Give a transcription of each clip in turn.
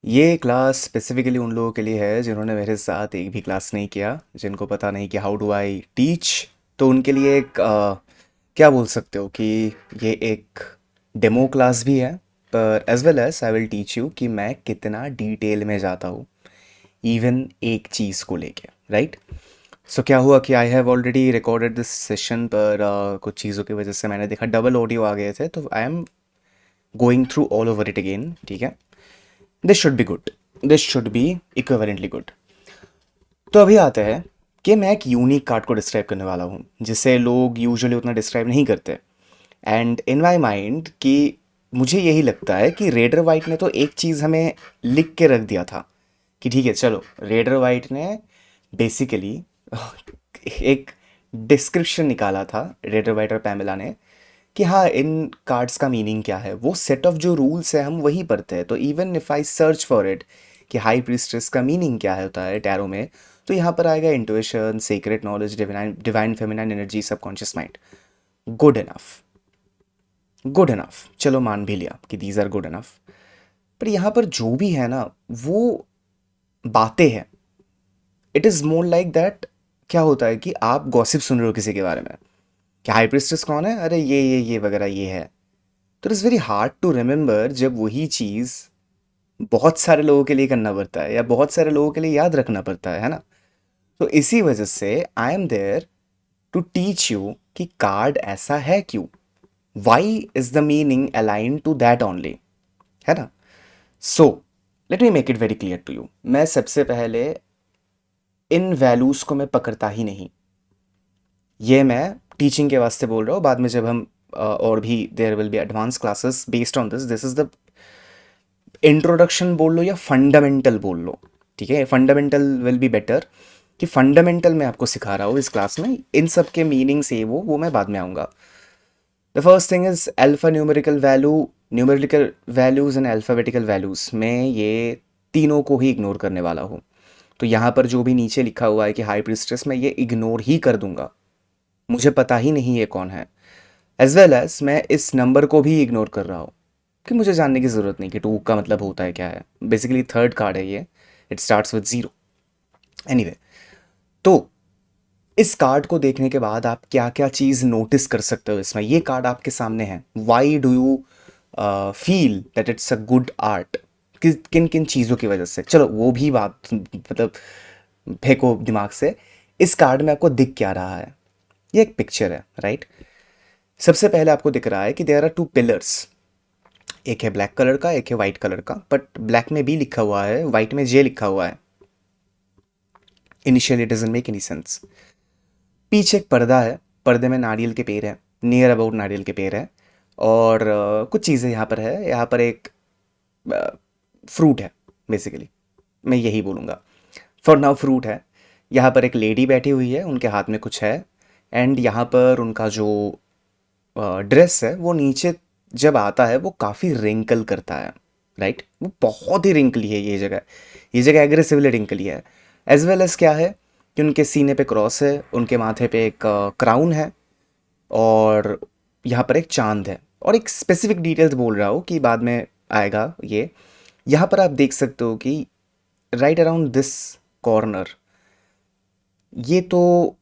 ये class specifically उन लोगों के लिए है जिन्होंने मेरे साथ एक भी क्लास नहीं किया, जिनको पता नहीं कि हाउ डू आई टीच। तो उनके लिए एक क्या बोल सकते हो कि ये एक डेमो क्लास भी है, पर as well as I will teach you कि मैं कितना डिटेल में जाता हूँ इवन एक चीज़ को लेके, राइट। सो क्या हुआ कि I have already recorded this session, पर कुछ चीज़ों की वजह से मैंने देखा डबल ऑडियो आ गए थे, तो I am going through all over it again, ठीक है। This should be good, this should be equivalently good. तो अभी आते हैं कि मैं एक यूनिक कार्ड को डिस्क्राइब करने वाला हूँ जिसे लोग यूजुअली उतना डिस्क्राइब नहीं करते। एंड इन माई माइंड कि मुझे यही लगता है कि रेडर वाइट ने तो एक चीज़ हमें लिख के रख दिया था कि ठीक है चलो, रेडर वाइट ने बेसिकली एक डिस्क्रिप्शन निकाला था, रेडर वाइट और पैमेला ने, कि हाँ इन कार्ड्स का मीनिंग क्या है। वो सेट ऑफ जो रूल्स है हम वही पढ़ते हैं। तो even if I search for it कि हाई प्रीस्ट्रेस का मीनिंग क्या होता है टैरो में, तो यहाँ पर आएगा intuition, secret knowledge, divine divine feminine energy, subconscious mind. Good enough, good enough, चलो मान भी लिया कि दीज आर गुड इनफ। पर यहाँ पर जो भी है ना, वो बातें हैं। It is more like that. क्या होता है कि आप गॉसिप सुन रहे हो किसी के बारे में कि हाई प्रीस्ट्रेस कौन है, अरे ये वगैरह ये है। तो it is very hard to remember जब वही चीज़ बहुत सारे लोगों के लिए करना पड़ता है या बहुत सारे लोगों के लिए याद रखना पड़ता है ना। तो इसी वजह से I am there to teach you कि कार्ड ऐसा है क्यों, why is the meaning align to that only, है ना। So let me make it very clear to you. मैं सबसे पहले इन वैल्यूज़ को मैं पकड़ता ही नहीं। ये मैं टीचिंग के वास्ते बोल रहा हूँ। बाद में जब हम और भी there will be advance classes based on this, this is the introduction बोल लो या फंडामेंटल बोल लो, ठीक है। फंडामेंटल विल बी बेटर कि फंडामेंटल मैं आपको सिखा रहा हूँ इस क्लास में। इन सब के मीनिंग से वो मैं बाद में आऊँगा। The first thing is alpha numerical value, numerical values and alphabetical values में ये तीनों को ही इग्नोर करने वाला हूँ। तो यहाँ पर जो भी नीचे लिखा हुआ है कि हाई प्रीस्ट्रेस, मैं ये इग्नोर ही कर दूंगा। मुझे पता ही नहीं ये कौन है। एज वेल एज मैं इस नंबर को भी इग्नोर कर रहा हूँ कि मुझे जानने की ज़रूरत नहीं कि टू का मतलब होता है क्या है। बेसिकली थर्ड कार्ड है ये, it starts with zero. Anyway, तो इस कार्ड को देखने के बाद आप क्या क्या चीज़ नोटिस कर सकते हो इसमें। ये कार्ड आपके सामने है, why do you feel that it's a good art, किन किन चीज़ों की वजह से। चलो वो भी बात मतलब फेंको दिमाग से। इस कार्ड में आपको दिख क्या रहा है, ये एक पिक्चर है, राइट। सबसे पहले आपको दिख रहा है कि देयर आर टू पिलर्स। एक है ब्लैक कलर का, एक है वाइट कलर का, बट ब्लैक में बी लिखा हुआ है, वाइट में जे लिखा हुआ है। Initially it doesn't make any sense. पीछे एक पर्दा है, पर्दे में नारियल के पेड़ है, नियर अबाउट नारियल के पेड़ है। और कुछ चीज़ें यहाँ पर है। यहाँ पर एक फ्रूट है बेसिकली, मैं यही बोलूँगा। फॉर नाउ फ्रूट है। यहाँ पर एक लेडी बैठी हुई है, उनके हाथ में कुछ है। एंड यहाँ पर उनका जो ड्रेस है वो नीचे जब आता है वो काफ़ी रिंकल करता है, राइट। वो बहुत ही रिंकली है ये जगह, ये जगह एग्रेसिवली रिंकली है। एज वेल एज क्या है कि उनके सीने पे क्रॉस है, उनके माथे पे एक क्राउन है, और यहाँ पर एक चांद है। और एक स्पेसिफिक डिटेल्स बोल रहा हूँ कि बाद में आएगा ये। यहाँ पर आप देख सकते हो कि राइट अराउंड दिस कॉर्नर, ये तो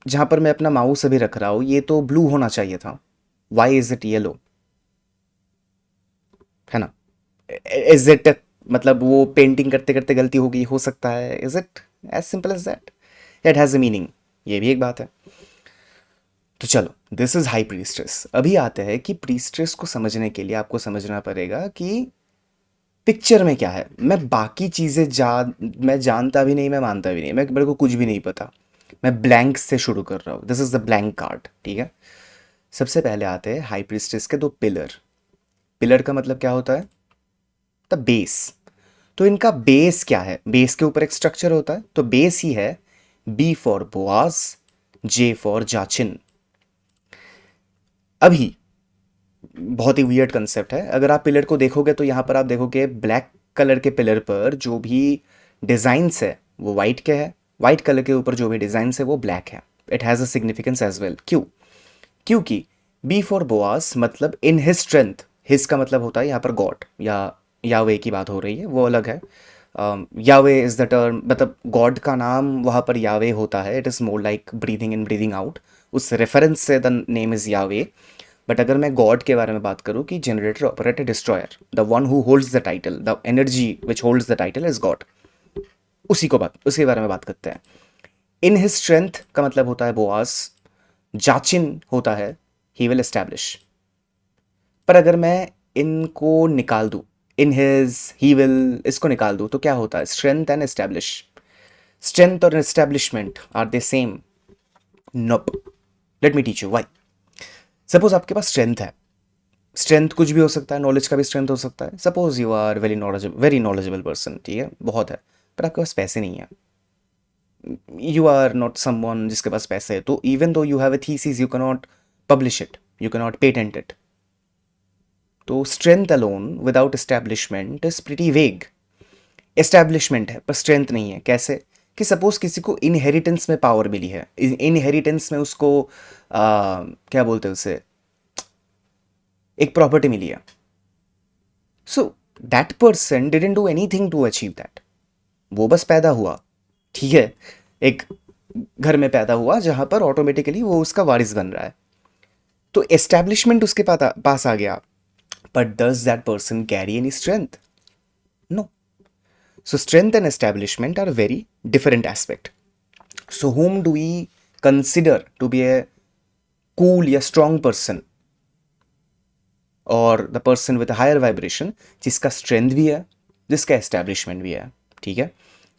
जहाँ पर मैं अपना माउस अभी रख रहा हूँ ये तो ब्लू होना चाहिए था। वाई इज इट येलो, है ना। इज इट, मतलब वो पेंटिंग करते करते गलती हो गई, हो सकता है। Is it as simple as that, it has a meaning, ये भी एक बात है। तो चलो, दिस इज हाई प्रीस्ट्रेस। अभी आते हैं कि प्रीस्ट्रेस को समझने के लिए आपको समझना पड़ेगा कि पिक्चर में क्या है। मैं बाकी चीज़ें मैं जानता भी नहीं, मैं मानता भी नहीं, मैं मेरे को कुछ भी नहीं पता। मैं ब्लैंक से शुरू कर रहा हूँ, this is the blank card, ठीक है। सबसे पहले आते हैं हाई प्रीस्ट्रेस के दो पिलर। पिलर का मतलब क्या होता है, द बेस। तो इनका बेस क्या है, बेस के ऊपर एक स्ट्रक्चर होता है, तो बेस ही है B for Boaz, J for Jachin. अभी बहुत ही वियर्ड कंसेप्ट है। अगर आप पिलर को देखोगे तो यहाँ पर आप देखोगे ब्लैक कलर के पिलर पर जो भी डिज़ाइंस है वो वाइट के है, वाइट कलर के ऊपर जो भी डिज़ाइंस है वो ब्लैक है। It has a significance as well. क्यों, क्योंकि बी फॉर बोआस मतलब इन हिज स्ट्रेंथ, हिज का मतलब होता है यहाँ पर गॉड या यावे की बात हो रही है वो अलग है। यावे इज़ द टर्म, मतलब गॉड का नाम वहाँ पर यावे होता है, it is more like breathing in breathing out, उस रेफरेंस से द नेम इज़ यावे। बट अगर मैं गॉड के बारे में बात करूँ कि generator operator destroyer, the one who holds the title, the energy which holds the title is God, उसके बारे में बात करते हैं। इन हिज स्ट्रेंथ का मतलब होता है बोआज, जाचिन होता है ही विल एस्टैब्लिश। पर अगर मैं इनको निकाल दूँ, इन हिज ही विल इसको निकाल दूँ तो क्या होता है, स्ट्रेंथ एंड एस्टैब्लिश। स्ट्रेंथ और establishment are they same? Nope. Let me teach you why. Suppose आपके पास स्ट्रेंथ है, स्ट्रेंथ कुछ भी हो सकता है, नॉलेज का भी स्ट्रेंथ हो सकता है। Suppose you are very knowledgeable person, ठीक है, बहुत है, पर आपके पास पैसे नहीं है, यू आर नॉट समवन जिसके पास पैसे है, तो even though you have a thesis you cannot publish it, you cannot patent it. तो strength alone without establishment is pretty vague. Establishment है पर स्ट्रेंथ नहीं है, कैसे? कि सपोज किसी को इनहेरिटेंस में पावर मिली है, इनहेरिटेंस में उसको क्या बोलते हैं उसे, एक प्रॉपर्टी मिली है, so that person didn't do anything to achieve that. वो बस पैदा हुआ, ठीक है, एक घर में पैदा हुआ जहां पर ऑटोमेटिकली वो उसका वारिस बन रहा है, तो एस्टैब्लिशमेंट उसके पास आ गया। But does that person carry any strength? No. So strength and establishment are very different aspect. So whom do we consider to be a cool या strong person, और the person with higher vibration जिसका strength भी है, जिसका establishment भी है, ठीक है।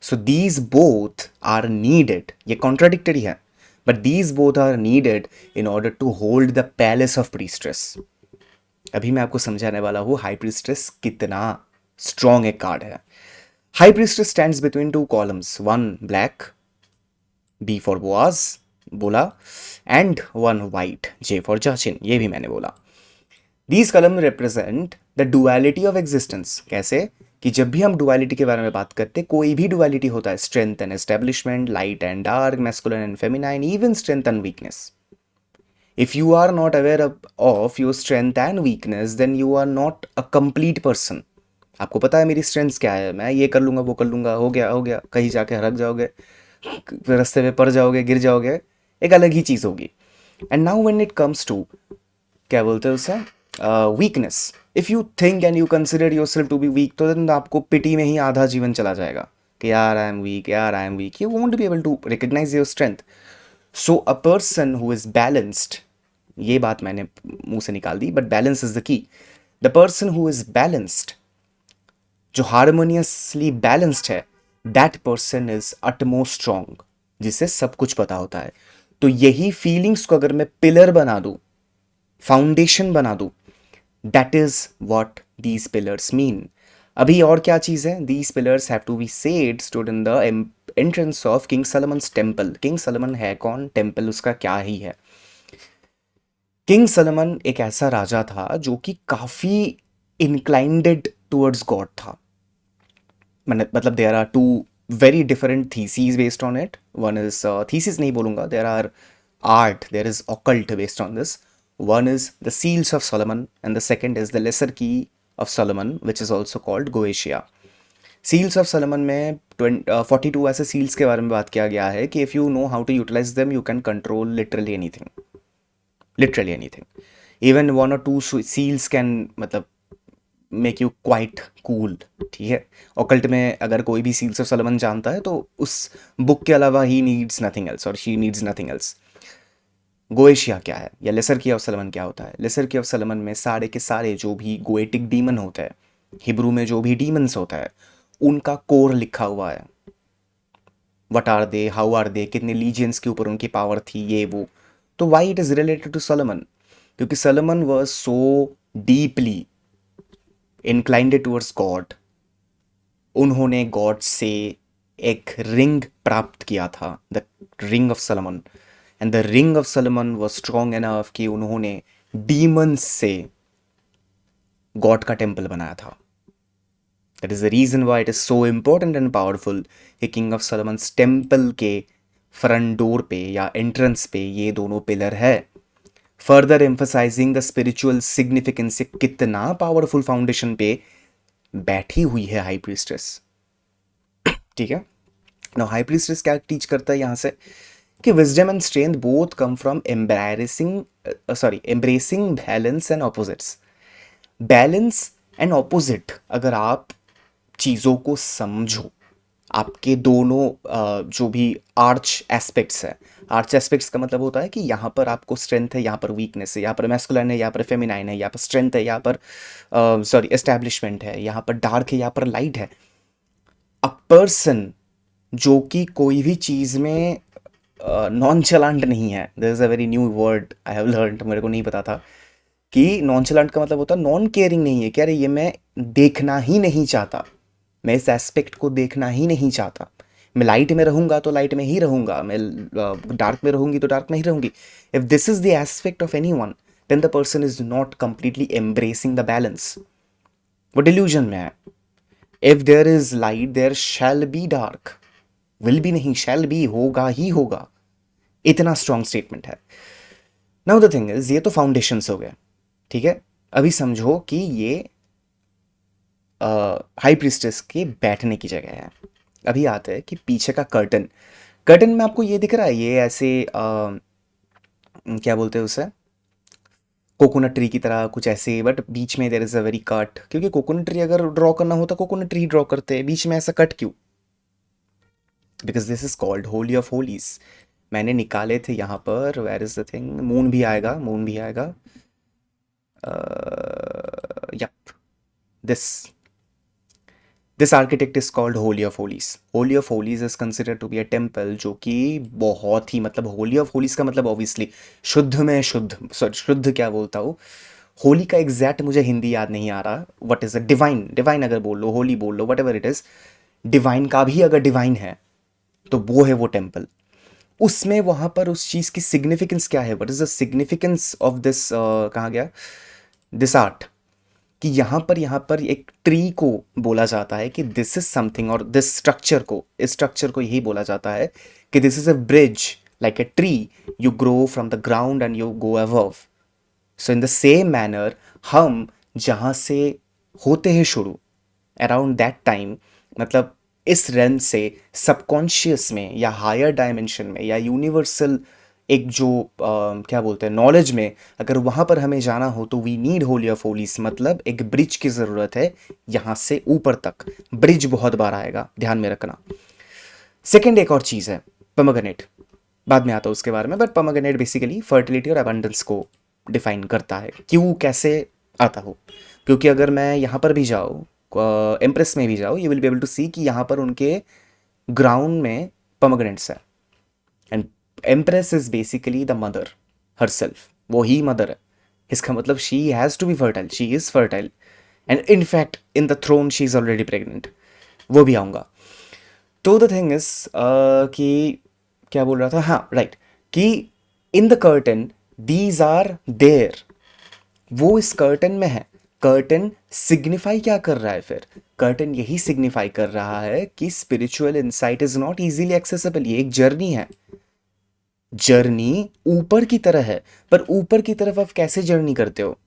So these both are needed, ये कॉन्ट्राडिक्टरी है, but these both are needed in order to hold the palace of priestess. अभी मैं आपको समझाने वाला हूँ हाई प्रीस्ट्रेस कितना स्ट्रॉन्ग एक कार्ड है। High priestess stands between two columns, one black B for Boaz बोला, and one white J for जाचिन, ये भी मैंने बोला। These columns represent the duality of existence। कैसे? कि जब भी हम duality के बारे में बात करते हैं, कोई भी duality होता है, strength and establishment, light and dark, masculine and feminine, even strength and weakness। If you are not aware of your strength and weakness, then you are not a complete person। आपको पता है मेरी strengths क्या है, मैं ये कर लूँगा वो कर लूँगा, हो गया, कहीं जाके हड़क जाओगे, रास्ते में पड़ जाओगे, गिर जाओगे, एक अलग ही चीज़ होगी। And now when it comes to, क्या बोलते हैं उसे, weakness, if you think and you consider yourself to be weak, तो देन आपको पिटी में ही आधा जीवन चला जाएगा कि यार आई एम वीक, यार I am weak, you won't be able to recognise your strength. So a person who is balanced, ये बात मैंने मुंह से निकाल दी, but balance is the key. The person who is balanced, जो हारमोनियसली बैलेंस्ड है, that person is utmost strong, जिसे सब कुछ पता होता है। तो यही फीलिंग्स को अगर मैं पिलर बना दूं, फाउंडेशन बना दूं, that is what these pillars mean. अभी और क्या चीज़ है, these pillars have to be said stood in the entrance of King Solomon's temple. King Solomon है कौन, टेम्पल उसका क्या ही है। किंग सलोमन एक ऐसा राजा था जो कि काफ़ी इंक्लाइंडेड टूवर्ड्स गॉड था। मतलब there are two very different theses based on it. One is thesis नहीं बोलूँगा, there are art, there is occult based on this. One is the Seals of Solomon and the second is the Lesser Key of Solomon, which is also called Goetia। Seals of Solomon में 42 ऐसे seals के बारे में बात किया गया है कि if you know how to utilize them, you can control literally anything, literally anything। Even one or two seals can मतलब मेक यू क्वाइट कूल, ठीक है। ऑकल्ट में अगर कोई भी सील्स ऑफ सलोमन जानता है तो उस बुक के अलावा ही नीड्स नथिंग एल्स और शी नीड्स नथिंग एल्स। गोएशिया क्या है या लेसर की ऑफ सलमन क्या होता है? लेसर की ऑफ सलमन में सारे के सारे जो भी गोएटिक डीमन होते हैं, हिब्रू में जो भी डीमंस होता है, उनका कोर लिखा हुआ है। What are they, how are they, कितने लीजियंस के ऊपर उनकी पावर थी, ये वो। तो why it is related to Solomon? क्योंकि Solomon was so deeply inclined towards God, उन्होंने गॉड से एक रिंग प्राप्त किया था, the ring of Solomon. And the ring of Solomon was strong enough कि उन्होंने डीमंस से गॉड का टेम्पल बनाया था। That is the reason why it is so important and powerful कि किंग ऑफ सलमन्स टेम्पल के फ्रंट डोर पे या एंट्रेंस पे ये दोनों पिलर है, further emphasising the spiritual significance. कितना पावरफुल फाउंडेशन पे बैठी हुई है हाई प्रीस्ट्रेस, ठीक है। नाउ हाई प्रीस्ट्रेस क्या टीच करता है यहाँ से कि wisdom and strength both come from embracing balance and opposites. Balance and opposite, अगर आप चीज़ों को समझो, आपके दोनों जो भी आर्च एस्पेक्ट्स है, आर्च एस्पेक्ट्स का मतलब होता है कि यहाँ पर आपको स्ट्रेंथ है, यहाँ पर वीकनेस है, यहाँ पर मैस्कुलाइन है, यहाँ पर फेमिनाइन है, यहाँ पर स्ट्रेंथ है, यहाँ पर एस्टैब्लिशमेंट है, यहाँ पर डार्क है, यहाँ पर लाइट है। अ पर्सन जो कि कोई भी चीज़ में नॉनचलांट नहीं है, there is a very new word I have learned, मेरे को नहीं पता था कि नॉनचलांट का मतलब होता है नॉन केयरिंग नहीं है, कह रहे ये मैं देखना ही नहीं चाहता, मैं इस एस्पेक्ट को देखना ही नहीं चाहता। मैं लाइट में रहूंगा तो लाइट में ही रहूंगा, मैं डार्क में रहूंगी तो डार्क में ही रहूंगी। If this is the aspect of anyone, then the person is not completely embracing the balance, वो डिल्यूजन में है। If there is light there shall be dark, will भी नहीं, शैल बी, होगा ही होगा, इतना स्ट्रॉन्ग स्टेटमेंट है। नाउ द थिंग इज, ये तो फाउंडेशंस हो गए, ठीक है। अभी समझो कि ये हाई प्रीस्टेस के बैठने की जगह है। अभी आते हैं कि पीछे का कर्टन, कर्टन में आपको ये दिख रहा है, ये ऐसे क्या बोलते हैं उसे, कोकोनट ट्री की तरह कुछ ऐसे, बट बीच में there is a very cut, क्योंकि कोकोनट ट्री अगर ड्रॉ करना होता कोकोनट ट्री ड्रॉ करते हैं, बीच में ऐसा कट क्यों? Because this is called holy of holies. मैंने निकाले थे यहाँ पर, where is the thing, moon भी आएगा, मून भी आएगा, yup, this this architect is called holy of holies. Holy of holies is consider to be a temple, जो कि बहुत ही, मतलब होली ऑफ होलीज का मतलब ऑब्वियसली शुद्ध में शुद्ध, सॉरी शुद्ध क्या बोलता हूँ, होली का एग्जैक्ट मुझे हिंदी याद नहीं आ रहा, what is a divine, divine अगर बोल लो, होली बोल लो, whatever it is, divine का भी अगर डिवाइन है तो वो है वो टेम्पल। उसमें वहां पर उस चीज की सिग्निफिकेंस क्या है, what is the significance of this, कहाँ गया दिस आर्ट, कि यहाँ पर एक ट्री को बोला जाता है कि दिस इज समथिंग, और दिस स्ट्रक्चर को, इस स्ट्रक्चर को यही बोला जाता है कि this is a bridge, like a tree, you grow from the ground and you go above. So in the same manner, हम जहाँ से होते हैं शुरू, अराउंड दैट टाइम, मतलब इस रेंज से सबकॉन्शियस में या हायर डायमेंशन में या यूनिवर्सल एक जो क्या बोलते हैं नॉलेज में, अगर वहाँ पर हमें जाना हो तो we need holy of holies, मतलब एक ब्रिज की ज़रूरत है यहाँ से ऊपर तक। ब्रिज बहुत बार आएगा, ध्यान में रखना। सेकेंड एक और चीज़ है पमगनेट, बाद में आता हूँ उसके बारे में, बट पमगनेट बेसिकली फर्टिलिटी और अबंडेंस को डिफाइन करता है। क्यों, कैसे आता हो, क्योंकि अगर मैं यहाँ पर भी जाऊँ, एम्प्रेस में भी जाओ, you will be able to see कि यहाँ पर उनके ग्राउंड में पमग्रेनेट्स है, and empress is basically the mother herself, वो ही मदर है। इसका मतलब she has to be fertile, she is fertile, and in fact in the throne she is already pregnant, वो भी आऊँगा। तो द थिंग इज कि क्या बोल रहा था, हाँ राइट, कि in the curtain these are there, वो इस कर्टन में है। कर्टन सिग्निफाई क्या कर रहा है फिर, कर्टन यही सिग्निफाई कर रहा है कि spiritual insight is not easily accessible, ये एक जर्नी है, जर्नी ऊपर की तरह है, पर ऊपर की तरफ आप कैसे जर्नी करते हो,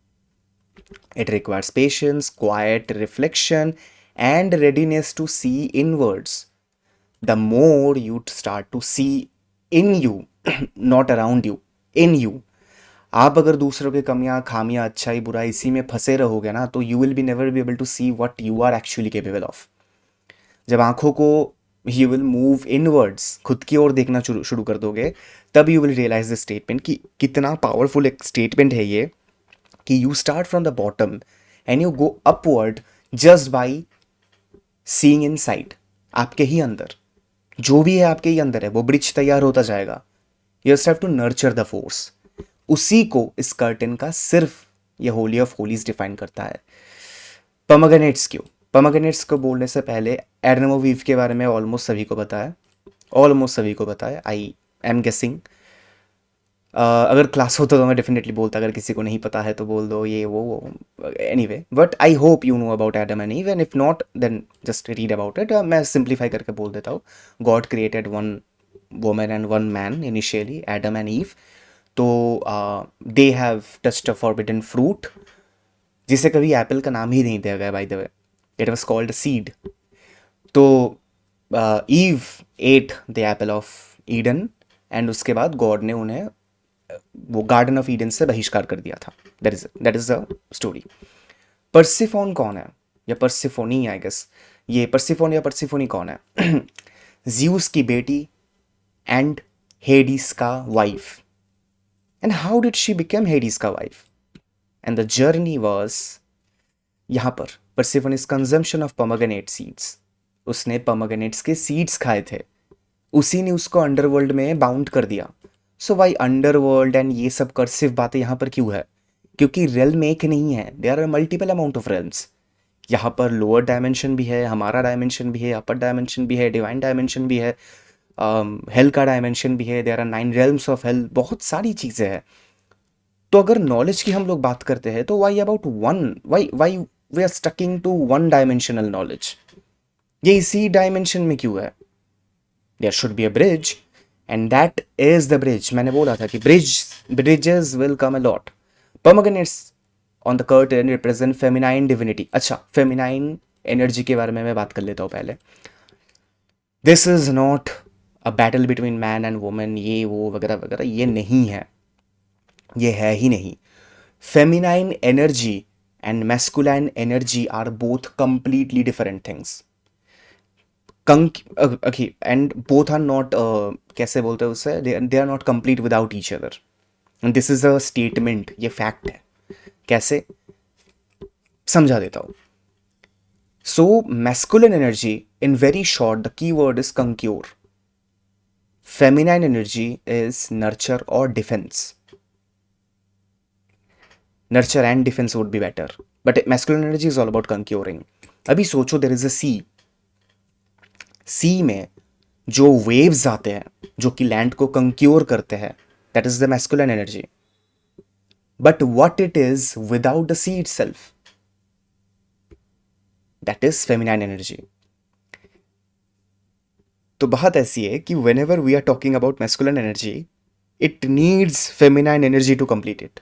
it requires patience, quite reflection and readiness to see inwards. The more you start to see in you, not around you, in you, आप अगर दूसरों के कमियां खामियां अच्छाई बुराई इसी में फंसे रहोगे ना, तो you will be never be able to see what you are actually capable of. जब आंखों को यू विल मूव इनवर्ड्स, खुद की ओर देखना शुरू शुरू कर दोगे, तब you will realize the statement कि कितना पावरफुल एक स्टेटमेंट है ये, कि you start from the bottom and you go upward just by seeing inside. आपके ही अंदर जो भी है, आपके ही अंदर है, वो ब्रिज तैयार होता जाएगा। You just have to nurture the force. उसी को इस कर्टन का सिर्फ ये होली ऑफ होलीज डिफाइन करता है। पमगनेट्स क्यों, पमगनेट्स को बोलने से पहले एडम ऑफ ईव के बारे में ऑलमोस्ट सभी को पता है, ऑलमोस्ट सभी को पता है, आई एम गेसिंग। अगर क्लास होता तो मैं डेफिनेटली बोलता, अगर किसी को नहीं पता है तो बोल दो ये वो, anyway, but I hope you know about Adam and Eve, and if not then just read about it. मैं सिंप्लीफाई करके बोल देता हूँ। God created one woman and one man initially, Adam and Eve. तो they have touched a forbidden fruit, जिसे कभी apple का नाम ही नहीं दिया गया by the way. It was called seed. तो Eve ate the apple of Eden, and उसके बाद गॉड ने उन्हें वो गार्डन ऑफ ईडन से बहिष्कार कर दिया था। That is the story. Persephone कौन है, या पर्सिफोनी आई गेस, ये पर्सिफोन या पर्सिफोनी कौन है? ज्यूस की बेटी एंड हेडिस का wife. And how did she become Hades का wife? And the journey was, यहाँ पर Persephone's consumption of pomegranate seeds, उसने पोमेग्रेनेट्स के सीड्स खाए थे, उसी ने उसको अंडरवर्ल्ड में बाउंड कर दिया। सो वाई अंडरवर्ल्ड एंड ये सब कर्सिव बातें यहाँ पर क्यों है? क्योंकि रेल्म एक नहीं है, there are multiple amount of realms. यहाँ पर लोअर डायमेंशन भी है, हमारा डायमेंशन भी है, अपर डायमेंशन भी है, डिवाइन डायमेंशन भी है, हेल का डायमेंशन भी है, there are 9 realms of hell, बहुत सारी चीज़ें हैं। तो अगर नॉलेज की हम लोग बात करते हैं तो why about one, why we are sticking to one dimensional knowledge? ये इसी डायमेंशन में क्यों है? There should be a bridge, and that is the bridge. मैंने बोला था कि bridges will come a lot. Pomegranates on the curtain represent feminine divinity. अच्छा, फेमिनाइन एनर्जी के बारे में मैं बात कर लेता हूँ पहले। This is not a battle between man and women, ये वो वगैरह वगैरह, ये नहीं है, ये है ही नहीं। Feminine energy and masculine energy are both completely different things. And both are not, कैसे बोलते हैं उससे, they are not complete without each other. And this is a statement, ये फैक्ट है। कैसे समझा देता हूं। So masculine energy, in very short the key word is conquer. Feminine energy is nurture और defence. Nurture and defence would be better, but masculine energy is all about कंक्योरिंग। अभी सोचो, there is अ सी में जो वेव्स आते हैं जो कि land को कंक्योर करते हैं, that is the masculine energy. But what it is without the see itself, that is feminine energy. तो बात ऐसी है कि whenever we are talking about masculine energy, it needs feminine energy to complete it,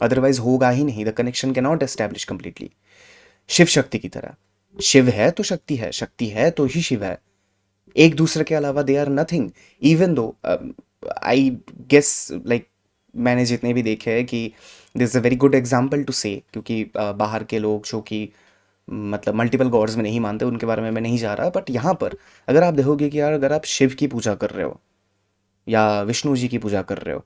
otherwise होगा ही नहीं। The connection can not establish completely. Shiva Shakti की तरह, शिव है तो शक्ति है, शक्ति है तो ही शिव है। एक दूसरे के अलावा they are nothing. Even though I guess, like मैंने जितने भी देखे हैं कि this is a very good example to say, क्योंकि बाहर के लोग जो कि मतलब मल्टीपल गॉड्स में नहीं मानते, उनके बारे में मैं नहीं जा रहा, बट यहाँ पर अगर आप देखोगे कि यार अगर आप शिव की पूजा कर रहे हो या विष्णु जी की पूजा कर रहे हो,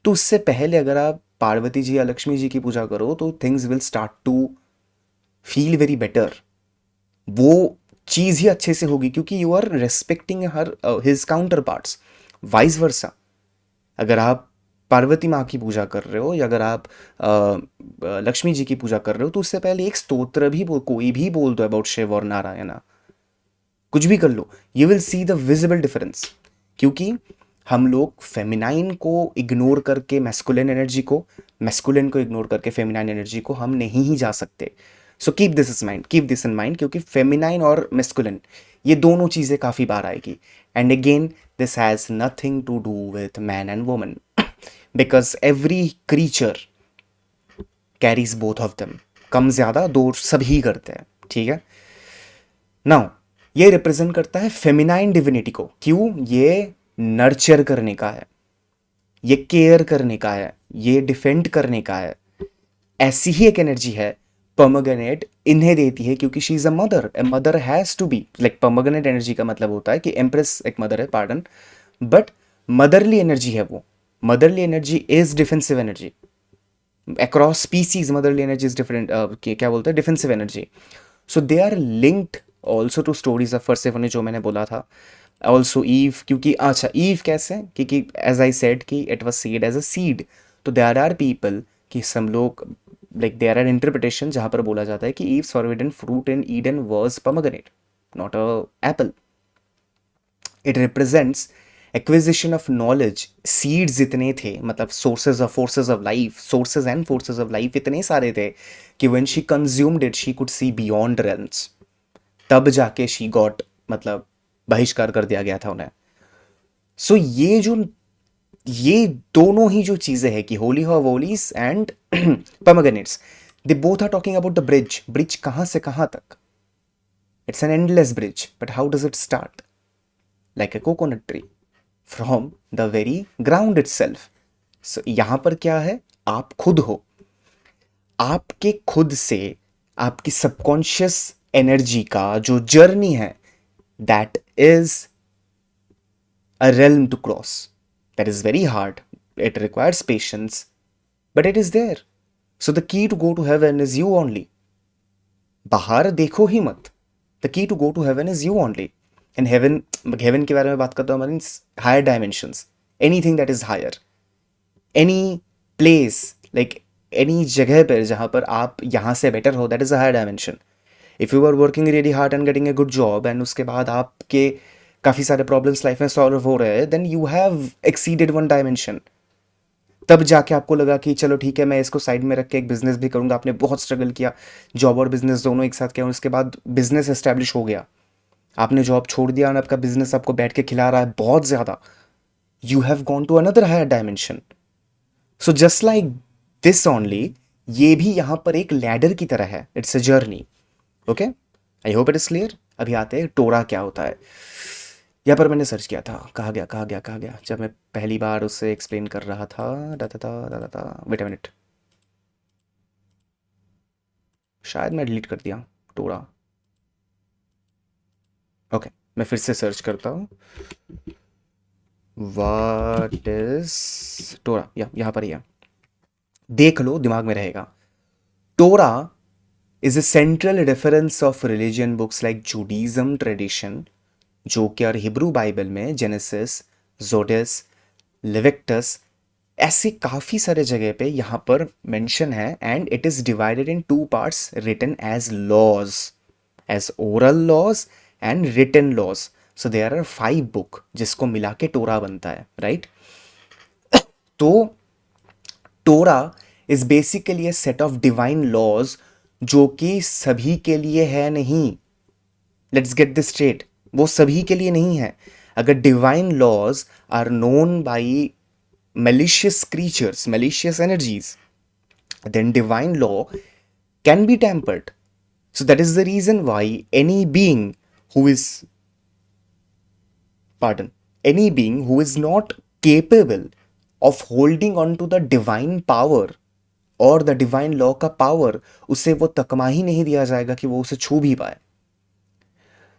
तो उससे पहले अगर आप पार्वती जी या लक्ष्मी जी की पूजा करो तो things will start to feel very better. वो चीज़ ही अच्छे से होगी क्योंकि you are respecting her his counterparts. Vice versa, अगर आप पार्वती माँ की पूजा कर रहे हो या अगर आप लक्ष्मी जी की पूजा कर रहे हो, तो उससे पहले एक स्तोत्र भी कोई भी बोल दो अबाउट शिव और नारायणा, कुछ भी कर लो, you will see the visible difference. क्योंकि हम लोग फेमिनाइन को इग्नोर करके मैस्कुलिन एनर्जी को, मैस्कुलिन को इग्नोर करके फेमिनाइन एनर्जी को हम नहीं ही जा सकते। So keep this in mind, क्योंकि फेमिनाइन और मैस्कुलिन ये दोनों चीज़ें काफ़ी बार आएगी। And again this has nothing to do with man and woman, because every creature carries both of them. कम ज़्यादा दो सभी करते हैं, ठीक है। नाउ ये रिप्रेजेंट करता है फेमिनाइन डिविनिटी को। क्यों? ये नर्चर करने का है, ये केयर करने का है, ये डिफेंड करने का है। ऐसी ही एक एनर्जी है पोमेग्रेनेट इन्हें देती है, क्योंकि she is a mother. A mother has to be like, pomegranate energy का मतलब होता है कि एम्प्रेस एक मदर है, पार्डन, बट मदरली एनर्जी है वो। Motherly energy is defensive energy across species. Motherly energy is different, क्या बोलते हैं, defensive energy. So they are linked also to stories of Persephone, जो मैंने बोला था। ऑल्सो ईव, क्योंकि अच्छा ईव कैसे, क्योंकि एज आई सेड कि it was seed as a seed. तो देयर आर पीपल कि some लोग, लाइक देयर आर इंटरप्रिटेशन जहाँ पर बोला जाता है कि Eve's forbidden fruit in Eden was pomegranate, not a apple. It represents acquisition of knowledge. Seeds इतने थे, मतलब sources of forces of life, sources and forces of life इतने सारे थे कि when she consumed it she could see beyond realms. तब जाके she got, मतलब बहिष्कार कर दिया गया था उन्हें। सो ये दोनों ही जो चीजें हैं कि holy holies and pomegranates, they both are talking about the bridge. Bridge कहां से कहां तक? It's an endless bridge, but how does it start? Like a coconut tree, from the very ground itself. So यहाँ पर क्या है? आप खुद हो, आपके खुद से आपकी सबकॉन्शियस एनर्जी का जो जर्नी है, that is a realm to cross. That is very hard. It requires patience, but it is there. So the key to go to heaven is you only. बाहर देखो ही मत. The key to go to heaven is you only. And heaven के बारे में बात करता हूँ, means higher dimensions. Anything that is higher. Any place, like any जगह पर जहाँ पर आप यहाँ से better हो, that is a higher dimension. If you are working really hard and getting a good job and उसके बाद आपके काफ़ी सारे प्रॉब्लम्स लाइफ में सॉल्व हो रहे हैं, then you have exceeded one dimension. तब जाके आपको लगा कि चलो ठीक है, मैं इसको साइड में रख के एक बिजनेस भी करूंगा. आपने बहुत स्ट्रगल किया, जॉब और बिजनेस दोनों एक साथ किया, और उसके बाद बिजनेस एस्टेब्लिश हो गया. आपने जॉब छोड़ दिया और आपका बिजनेस आपको बैठ के खिला रहा है बहुत ज़्यादा. You have gone to another higher dimension. So just like this only, ये भी यहाँ पर एक लैडर की तरह है. It's a journey. Okay, I hope it is clear. अभी आते हैं टोरा क्या होता है. यहाँ पर मैंने सर्च किया था, कहाँ गया जब मैं पहली बार उससे एक्सप्लेन कर रहा था. वेट अ मिनट, शायद मैं डिलीट कर दिया टोरा. ओके, मैं फिर से सर्च करता हूँ. व्हाट इज टोरा, यहाँ पर ही है. देख लो, दिमाग में रहेगा. टोरा is a central reference of religion books like Judaism tradition, जो कि और हिब्रू बाइबल में जेनेसिस, जोडिस, लेविटिकस, ऐसे काफ़ी सारे जगह पे यहाँ पर मेंशन है. And it is divided in two parts written as laws, as oral laws and written laws. So there are 5 book जिसको मिला के टोरा बनता है, राइट? तो Torah is basically a set of divine laws जो कि सभी के लिए है नहीं. लेट्स गेट दिस स्ट्रेट, वो सभी के लिए नहीं है. अगर divine laws are known by malicious creatures, malicious energies, then divine law can be tampered. So that is the reason why any being who is, any being who is not capable of holding on to the divine power और the divine law का power, उसे वो तकमा ही नहीं दिया जाएगा कि वो उसे छू भी पाए.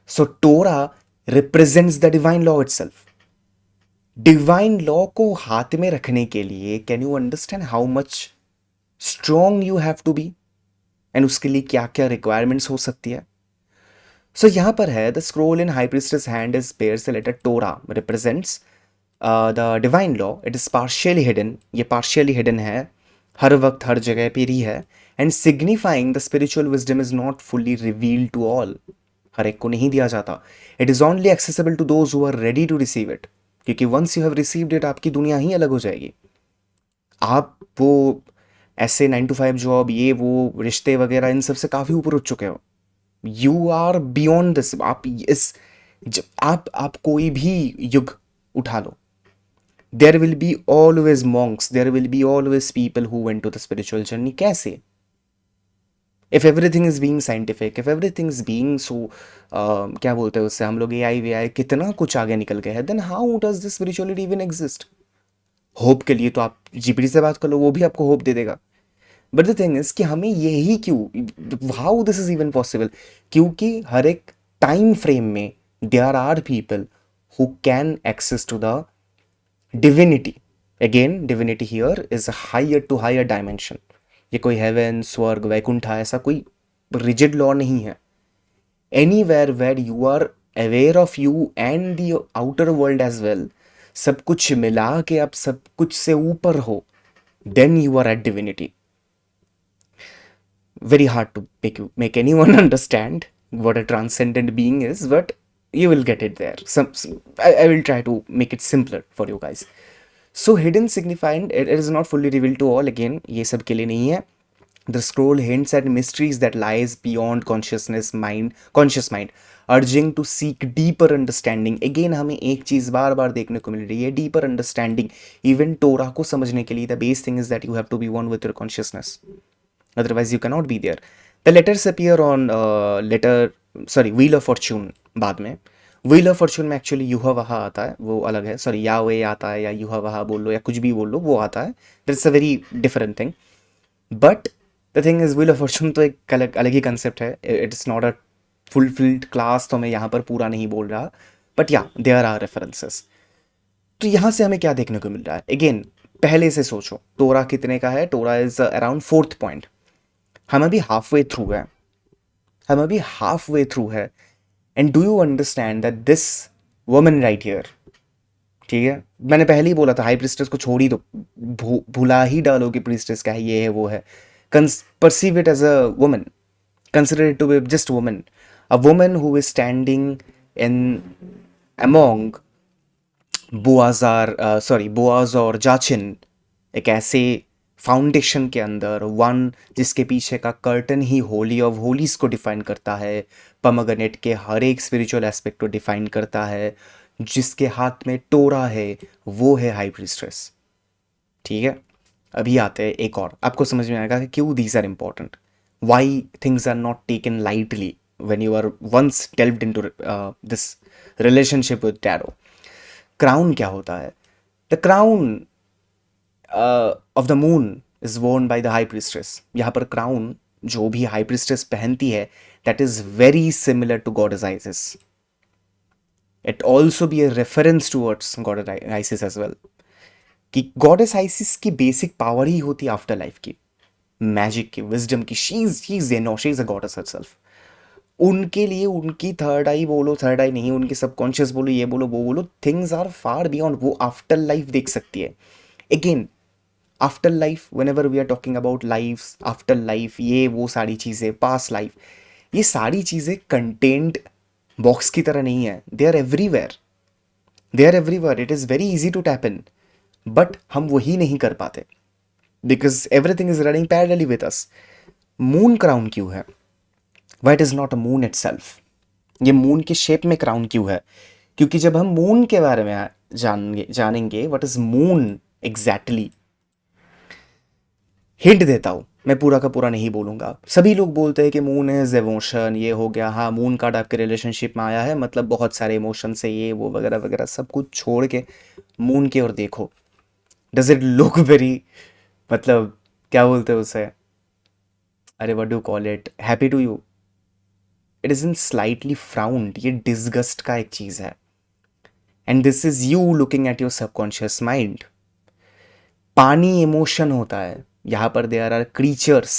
So Torah represents the divine law itself. Divine law को हाथ में रखने के लिए can you understand how much strong you have to be, and उसके लिए क्या क्या रिक्वायरमेंट्स हो सकती है. सो यहां पर है the scroll in high priestess hand is bears the letter Torah represents the divine law. It is partially hidden, ये पार्शियली हिडन है, हर वक्त हर जगह पे ही है. And signifying the spiritual wisdom is not fully revealed to all, हर एक को नहीं दिया जाता. It is only accessible to those who are ready to receive it, क्योंकि once you have received it आपकी दुनिया ही अलग हो जाएगी. आप वो ऐसे 9 to 5 जॉब, ये वो रिश्ते वगैरह, इन सब से काफ़ी ऊपर उठ चुके हो. You are beyond this. आप कोई भी युग उठा लो, there will be always monks, there will be always people who went to the spiritual journey. कैसे? If everything is being scientific, if everything is being so क्या बोलते हैं उससे हम लोग, AI कितना कुछ आगे निकल गया है, then how does this spirituality even exist? Hope के लिए तो आप जीपीटी से बात कर लो, वो भी आपको होप दे देगा. बट द थिंग इज कि हमें यही क्यों, how this is even possible? क्योंकि हर एक टाइम फ्रेम में there are people who can access to the divinity. Again, divinity here is a higher to higher dimension. ये कोई heaven, स्वर्ग, वैकुंठा, ऐसा कोई rigid law नहीं है. Anywhere where you are aware of you and the outer world as well, सब कुछ मिला के आप सब कुछ से ऊपर हो, then you are at divinity. Very hard to make anyone understand what a transcendent being is, but you will get it there. I will try to make it simpler for you guys. So hidden signified, it is not fully revealed to all. Again, ये सब के लिए नहीं है. The scroll hints at mysteries that lies beyond conscious mind, urging to seek deeper understanding. Again, हमें एक चीज़ बार बार देखने को मिल रही है, deeper understanding. Even Torah को समझने के लिए the base thing is that you have to be one with your consciousness. Otherwise, you cannot be there. The letters appear on letter sorry wheel of fortune बाद में। Wheel of fortune में actually युहा वहा आता है, वो अलग है, सॉरी या वे आता है या युहा वहा बोल लो या कुछ भी बोल लो, वो आता है, that's a very different thing. But the thing is wheel of Fortune तो एक अलग अलग ही कंसेप्ट है, it is not a fulfilled class, तो मैं यहाँ पर पूरा नहीं बोल रहा, बट या देयर आर रेफरेंसेस। तो यहाँ से हमें क्या देखने को मिल रहा है, अगेन पहले से सोचो टोरा कितने का है, टोरा इज अराउंड फोर्थ पॉइंट, हम अभी हाफ वे थ्रू है, हम अभी हाफ वे थ्रू है। And do you understand that this woman right here, ठीक है, मैंने पहले ही बोला था हाई प्रीस्टेस को छोड़ ही दो, भुला ही डालो कि प्रीस्टेस क्या है, ये है वो है, perceive it as a woman, consider it to be just woman, a woman who is standing in among Boaz और जाचिन, एक ऐसे फाउंडेशन के अंदर, वन जिसके पीछे का curtain he Holi of Holis को डिफाइन करता है, पमगनेट के हर एक स्पिरिचुअल एस्पेक्ट को डिफाइन करता है, जिसके हाथ में टोरा है, वो है हाई प्रीस्ट्रेस, ठीक है। अभी आते हैं एक और, आपको समझ में आएगा कि क्यों these are important, why things are not taken lightly when you are once delved into this relationship with tarot. Crown क्या होता है, the crown of the moon is worn by the high priestess. यहाँ पर crown जो भी high priestess पहनती है, that is very similar to goddess Isis, it also be a reference towards goddess Isis as well, कि goddess Isis की basic power ही होती है आफ्टर लाइफ की, मैजिक की, विजडम की, she is a goddess herself. उनके लिए उनकी थर्ड आई बोलो, थर्ड आई नहीं, उनकी सबकॉन्शियस बोलो, ये बोलो वो बोलो, थिंग्स आर फार बियॉन्ड, वो आफ्टर लाइफ देख सकती है। Again after life, whenever we are talking about life after life, ये वो सारी चीज़ें, पास लाइफ, ये सारी चीज़ें कंटेंट बॉक्स की तरह नहीं है, they are everywhere, they are everywhere, it is very easy to tap in, but हम वही नहीं कर पाते because everything is running parallelly with us. Moon crown क्यों है, why it is not a moon itself, ये मून के shape में क्राउन क्यों है, क्योंकि जब हम मून के बारे में जानेंगे what is moon exactly, hint देता हूँ, मैं पूरा का पूरा नहीं बोलूंगा। सभी लोग बोलते हैं कि मून इज इमोशन, ये हो गया, हाँ मून कार्ड आपके रिलेशनशिप में आया है मतलब बहुत सारे इमोशन से ये वो वगैरह वगैरह, सब कुछ छोड़ के मून की ओर देखो, डज इट लुक वेरी, मतलब क्या बोलते हैं उसे, अरे what do call it, happy to you, it is in slightly frowned, ये डिस्गस्ट का एक चीज है, and this is you looking at your subconscious mind. पानी इमोशन होता है, यहाँ पर देयर आर क्रीचर्स,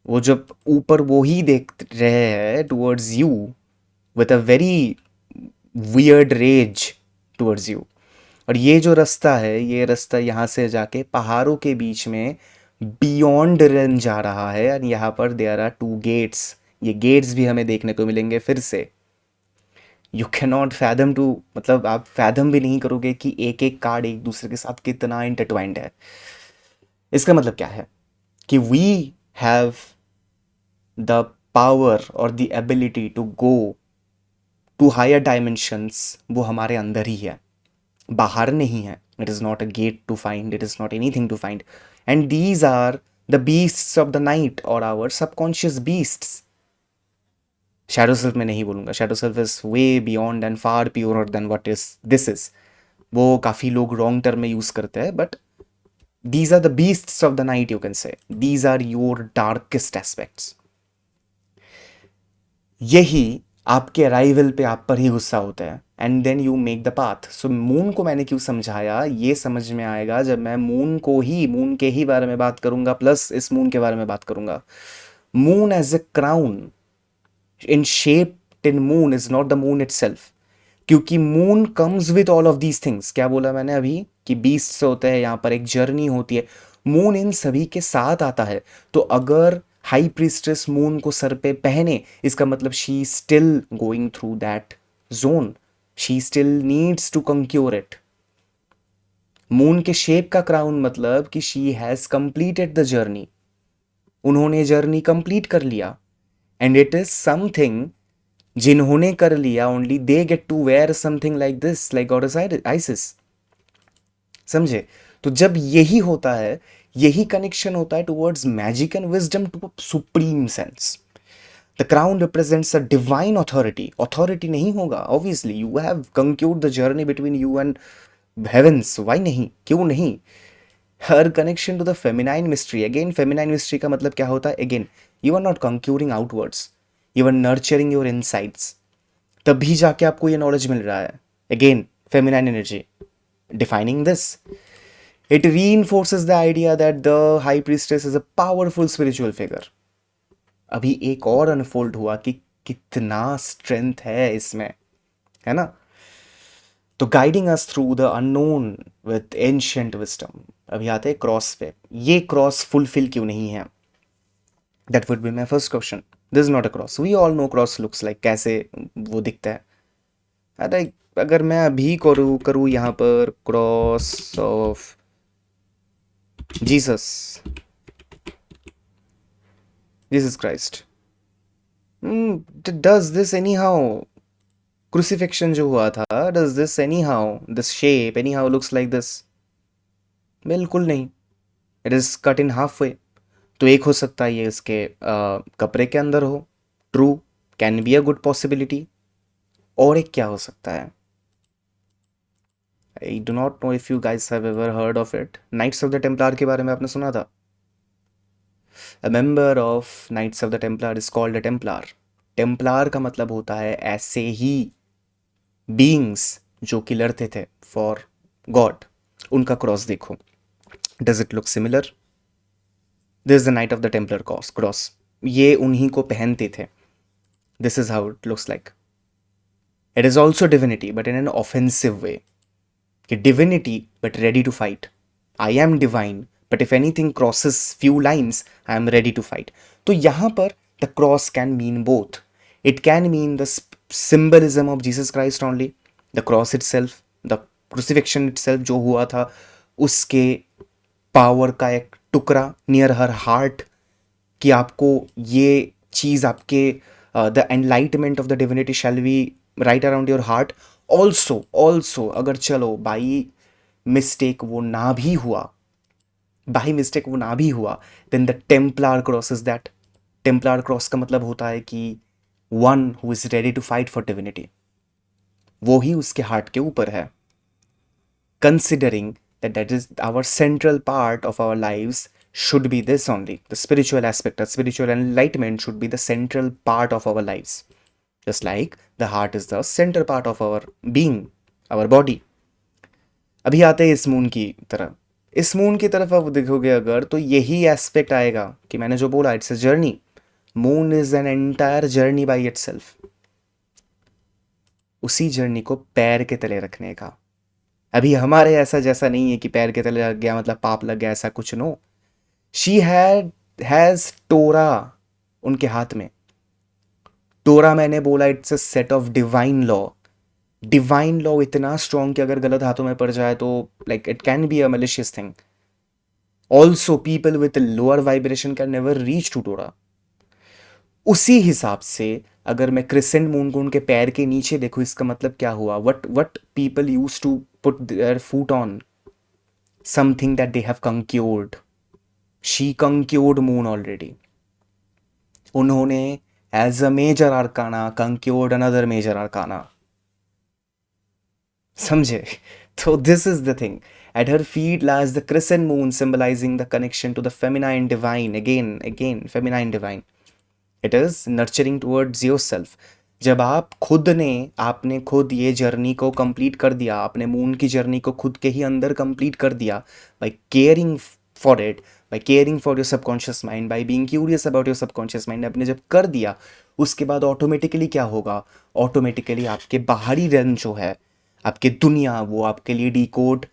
वो जब ऊपर वो ही देख रहे हैं towards you with a very weird rage towards you, और ये जो रास्ता है, ये रास्ता यहाँ से जाके पहाड़ों के बीच में बियॉन्ड रन जा रहा है, और यहाँ पर देयर आर टू गेट्स, ये गेट्स भी हमें देखने को मिलेंगे फिर से। You can not fathom to, मतलब आप फैदम भी नहीं करोगे कि एक एक कार्ड एक दूसरे के साथ कितना इंटरट्वाइंड है। इसका मतलब क्या है कि वी हैव द पावर और the ability to go to higher dimensions, वो हमारे अंदर ही है, बाहर नहीं है। It is not a gate to find, it is not anything to find, and these are the beasts of the night और our subconscious beasts. Shadow self में नहीं बोलूँगा, shadow self is way beyond and far purer than what is this is, वो काफ़ी लोग wrong term में use करते हैं, but these are the beasts of the night, you can say these are your darkest aspects. यही आपके arrival पे आप पर ही गुस्सा होता है, and then you make the path. So moon को मैंने क्यों समझाया, ये समझ में आएगा जब मैं मून को ही, मून के ही बारे में बात करूंगा, प्लस इस मून के बारे में बात करूंगा। Moon as a crown in shape in moon is not the moon itself, क्योंकि moon comes with all of these things. क्या बोला मैंने अभी कि बीस्ट से होते हैं, यहाँ पर एक जर्नी होती है, मून इन सभी के साथ आता है। तो अगर हाई प्रीस्ट्रेस मून को सर पे पहने, इसका मतलब she still going through that zone, she still needs to conquer it. Moon के शेप का क्राउन मतलब कि शी हैज कंप्लीटेड द जर्नी, उन्होंने जर्नी कंप्लीट कर लिया, एंड इट इज समथिंग जिन्होंने कर लिया only they get to wear something like this, like goddess Isis. समझे? तो जब यही होता है यही कनेक्शन होता है towards magic and wisdom to supreme sense. The crown represents a divine authority. Authority नहीं होगा, obviously you have conquered the journey between you and heavens, why नहीं, क्यों नहीं। हर connection to the feminine mystery, again feminine mystery का मतलब क्या होता है, again you are not conquering outwards, you are nurturing your insights, तभी जाके आपको ये नॉलेज मिल रहा है। Again feminine energy defining this, it reinforces the idea that the high priestess is a powerful spiritual figure। अभी एक और अनफोल्ड हुआ कि कितना स्ट्रेंथ है इसमें, है ना। तो guiding us through the unknown with ancient wisdom. अभी आते हैं क्रॉस पे, ये क्रॉस फुलफिल क्यों नहीं है, that would be my first question. This is not a cross, we all know cross looks like, कैसे वो दिखता है। अरे अगर मैं अभी करूँ करूँ यहाँ पर cross of Jesus, Jesus Christ, does this any how, crucifixion जो हुआ था, does this any how, this shape any how looks like this, बिल्कुल नहीं। It is cut in half way. तो एक हो सकता है ये इसके कपड़े के अंदर हो, true, can be a good possibility. और एक क्या हो सकता है, I do not know if you guys have ever heard of it, Knights of the Templar के बारे में आपने सुना था। A member of Knights of the Templar is called a Templar. Templar का मतलब होता है ऐसे ही बीइंग्स जो कि लड़ते थे फॉर गॉड। उनका क्रॉस देखो, does it look similar, this is the knight of the Templar cross, ये उन्हीं को पहनते थे। This is how it looks like. It is also divinity but in an offensive way, कि divinity but ready to fight. I am divine but if anything crosses few lines I am ready to fight. तो यहाँ पर the cross can mean both. It can mean the symbolism of Jesus Christ only, the cross itself, the crucifixion itself जो हुआ था, उसके power का एक टुकड़ा नियर हर हार्ट, कि आपको ये चीज़ आपके the enlightenment of the divinity shall be right around your heart. Also अगर चलो बाई मिस्टेक वो ना भी हुआ, then the Templar cross is that. Templar cross का मतलब होता है कि one who is ready to fight for divinity, वो ही उसके हार्ट के ऊपर है। Considering that is our central part of our lives should be this only, the spiritual aspect, spiritual enlightenment should be the central part of our lives, just like the heart is the center part of our being, our body। अभी आते हैं इस moon की तरफ। इस moon की तरफ आप देखोगे अगर, तो यही एस्पेक्ट आएगा कि मैंने जो बोला, it's a journey. Moon is an entire journey by itself. उसी जर्नी को पैर के तले रखने का। अभी हमारे ऐसा जैसा नहीं है कि पैर के तले लग गया मतलब पाप लग गया, ऐसा कुछ। नो, शी हैज टोरा उनके हाथ में। टोरा मैंने बोला it's a set of divine law. Divine law इतना स्ट्रॉन्ग कि अगर गलत हाथों में पड़ जाए तो like it can be a malicious thing. Also people with lower vibration can never reach to Torah. उसी हिसाब से अगर मैं क्रिसेंट मून को उनके पैर के नीचे देखूं, इसका मतलब क्या हुआ, what people use to put their foot on, something that they have conquered. She conquered moon already. उन्होंने as a major arcana conquered another major arcana, समझे। तो this is the thing. At her feet lies the crescent moon, symbolizing the connection to the feminine divine. Again, feminine divine. It is nurturing towards yourself। जब आपने खुद ये journey को complete कर दिया, आपने मून की जर्नी को खुद के ही अंदर कंप्लीट कर दिया, by caring for it, by caring for your subconscious mind, by being curious about your subconscious mind, आपने जब कर दिया, उसके बाद ऑटोमेटिकली क्या होगा, ऑटोमेटिकली आपके बाहरी रन जो है, आपके दुनिया, वो आपके लिए डिकोड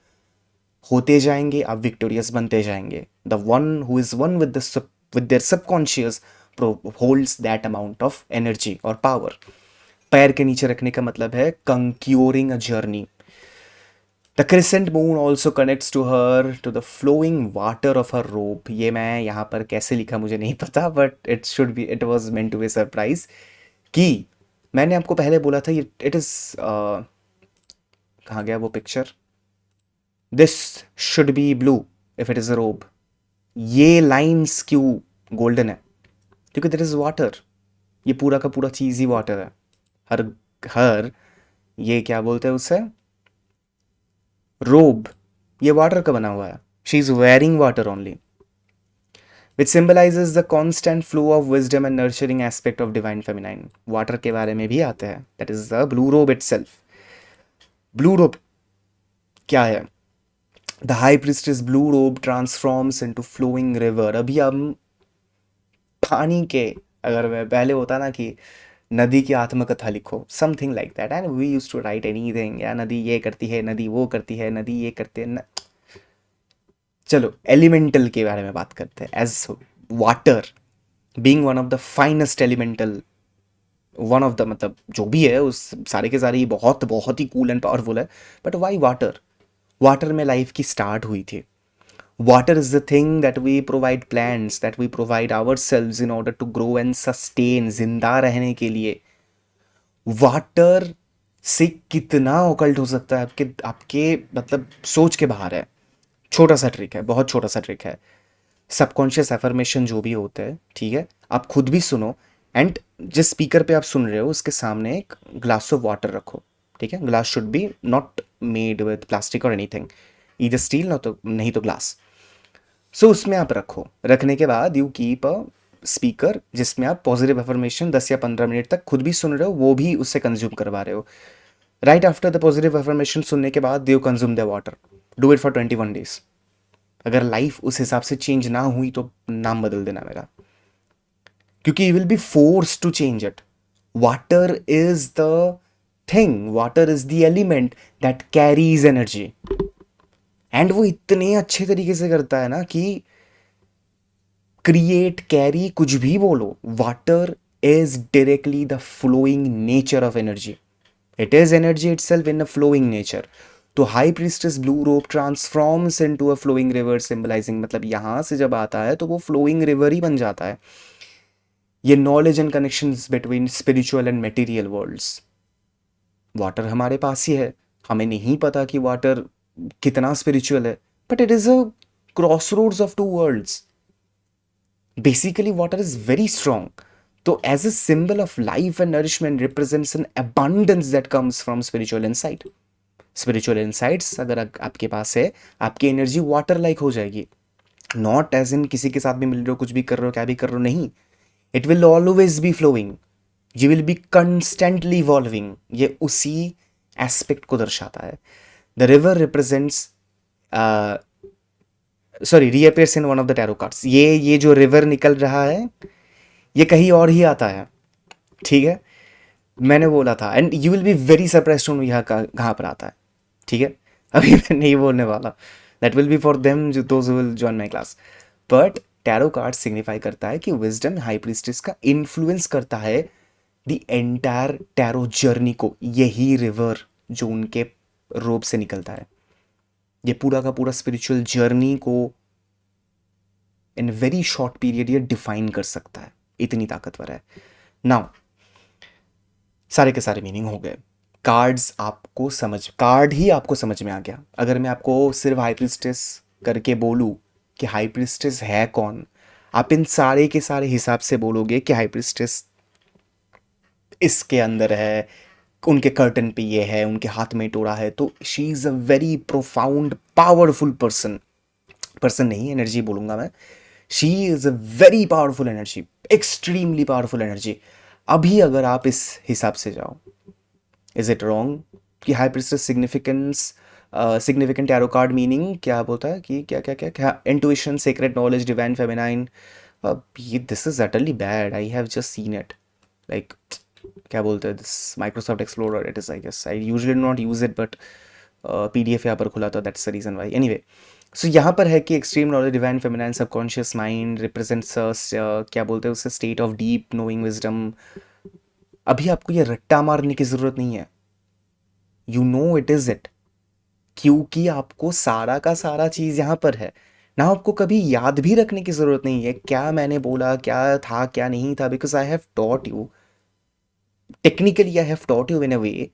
होते जाएंगे, आप विक्टोरियस बनते जाएंगे। The one who is one with their subconscious holds that amount of energy और पावर। पैर के नीचे रखने का मतलब है conquering a journey. The crescent moon also connects to her to the flowing water of her robe. ये मैं यहाँ पर कैसे लिखा मुझे नहीं पता, but it was meant to be surprise. कि मैंने आपको पहले बोला था, इट इज कहाँ गया वो picture, this should be blue if it is अ रोब, ये लाइन्स क्यों गोल्डन है? क्योंकि देयर इज वाटर। ये पूरा का पूरा चीज़ ही वाटर है। हर हर ये क्या बोलते हैं उसे, रोब, ये वाटर का बना हुआ है। She is wearing water only, which symbolizes the constant flow of wisdom and nurturing aspect of divine feminine. Water के बारे में भी आते हैं, that is the blue robe itself. Blue रोब क्या है? The high priestess blue robe transforms into flowing river. अभी हम पानी के, अगर मैं पहले होता ना कि नदी की आत्मकथा लिखो, something like that, and we use to write anything, या नदी ये करती है, नदी वो करती है, नदी ये करते हैं चलो एलिमेंटल के बारे में बात करते हैं। As water being one of the finest elemental, one of the, मतलब जो भी है उस सारे के सारे, ये बहुत बहुत ही कूल एंड पावरफुल है। But why water? वाटर में लाइफ की स्टार्ट हुई थी। Water is the thing that we provide plants, that we provide our selves in order to grow and sustain, जिंदा रहने के लिए। वाटर से कितना ओकल्ट हो सकता है आपके आपके मतलब सोच के बाहर है। छोटा सा ट्रिक है, बहुत छोटा सा ट्रिक है। सबकॉन्शियस एफर्मेशन जो भी होते हैं, ठीक है, आप खुद भी सुनो, एंड जिस स्पीकर पे आप सुन रहे हो उसके सामने एक ग्लास ऑफ वाटर रखो, ठीक है। Glass should be not made with plastic और एनीथिंग, ईदर स्टील ना तो नहीं तो ग्लास। सो उसमें आप रखो, रखने के बाद यू कीप अ स्पीकर जिसमें आप पॉजिटिव एफर्मेशन 10 या 15 मिनट तक खुद भी सुन रहे हो, वो भी उससे कंज्यूम करवा रहे हो। Right after the positive affirmation सुनने के बाद you consume the water. Do it for 21 days. अगर लाइफ उस हिसाब से चेंज ना हुई तो नाम बदल देना मेरा, क्योंकि you will be force to change it. Water is the thing, water is the element that carries energy, and वो इतने अच्छे तरीके से करता है ना कि क्रिएट, कैरी, कुछ भी बोलो, water is directly the flowing nature of energy. It is energy itself in a flowing nature. तो high priestess blue robe transforms into a flowing river, symbolizing, मतलब यहां से जब आता है तो वो फ्लोइंग रिवर ही बन जाता है। ये knowledge and connections between spiritual and material worlds. Water हमारे पास ही है, हमें नहीं पता कि वाटर कितना स्पिरिचुअल है, but it is a crossroads of two worlds. Basically water is very strong. तो as a symbol of life and nourishment represents an abundance that comes from spiritual insight. Spiritual insights अगर आपके पास है, आपकी energy water like हो जाएगी। Not as in किसी के साथ भी मिल रहे हो, कुछ भी कर रहे हो, क्या भी कर रहे हो, नहीं। It will always be flowing, you will be constantly evolving. ये उसी एस्पेक्ट को दर्शाता है। The river represents, sorry, reappears in one of the tarot cards. ये जो रिवर निकल रहा है ये कहीं और ही आता है, ठीक है। मैंने बोला था, and you will be very surprise to know यहाँ कहाँ पर आता है, ठीक है। अभी मैं नहीं बोलने वाला, that will be for them जो those will join my class. But tarot card signify करता है कि विजडम हाई प्रीस्टेस का इन्फ्लुएंस करता है द एंटायर टैरो जर्नी को, यही रिवर जो उनके रोब से निकलता है। ये पूरा का पूरा स्पिरिचुअल जर्नी को इन वेरी शॉर्ट पीरियड ये डिफाइन कर सकता है, इतनी ताकतवर है। नाउ सारे के सारे मीनिंग हो गए। कार्ड्स आपको समझ, कार्ड ही आपको समझ में आ गया। अगर मैं आपको सिर्फ हाई प्रीस्टेस करके बोलूँ कि हाई प्रीस्टेस है कौन, आप इन सारे के सारे हिसाब से बोलोगे कि हाई प्रीस्टेस इसके अंदर है, उनके कर्टन पे ये है, उनके हाथ में टोरा है। तो she is a very profound powerful person, person नहीं एनर्जी बोलूँगा मैं। She is a very powerful energy, extremely powerful energy. अभी अगर आप इस हिसाब से जाओ, इज इट रॉन्ग कि high priestess significance, significant tarot card meaning क्या बोलता है कि क्या क्या क्या क्या, intuition, secret knowledge, divine feminine. ये this is utterly bad, I have just seen it, like क्या बोलते हैं this Microsoft explorer, it is, I guess, I usually not use it, but PDF यहाँ पर खुला था, that's the reason why. Anyway, so यहाँ पर है कि extreme knowledge, divine feminine, subconscious mind represents क्या बोलते हैं उससे, state of deep knowing wisdom. अभी आपको ये रट्टा मारने की ज़रूरत नहीं है, you know it is it, क्योंकि आपको सारा का सारा चीज़ यहाँ पर है ना। आपको कभी याद भी रखने की ज़रूरत नहीं है क्या मैंने बोला, क्या था क्या नहीं था, because I have taught you, technically I have taught you in a way,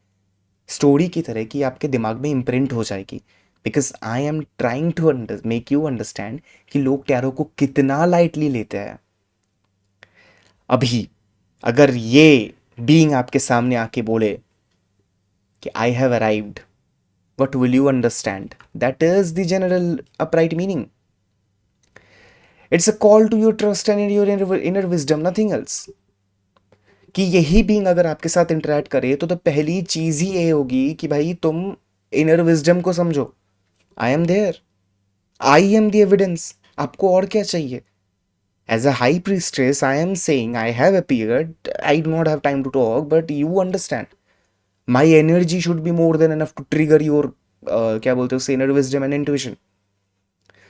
story की तरह कि आपके दिमाग में इम्प्रिंट हो जाएगी। Because I am trying to make you understand कि लोग टैरो को कितना लाइटली लेते हैं। अभी अगर ये बीइंग आपके सामने आके बोले कि I have arrived, what will you understand? That is the general upright meaning. It's a call to your trust and your inner wisdom, nothing else. कि यही बीइंग अगर आपके साथ इंटरेक्ट करे तो पहली चीज ही ये होगी कि भाई तुम इनर विजडम को समझो। I am there, I am the evidence. आपको और क्या चाहिए? As a high priestess I am saying I have appeared, I do not have time to talk, but you understand my energy should be more than enough to trigger your क्या बोलते हैं उससे, inner wisdom and intuition.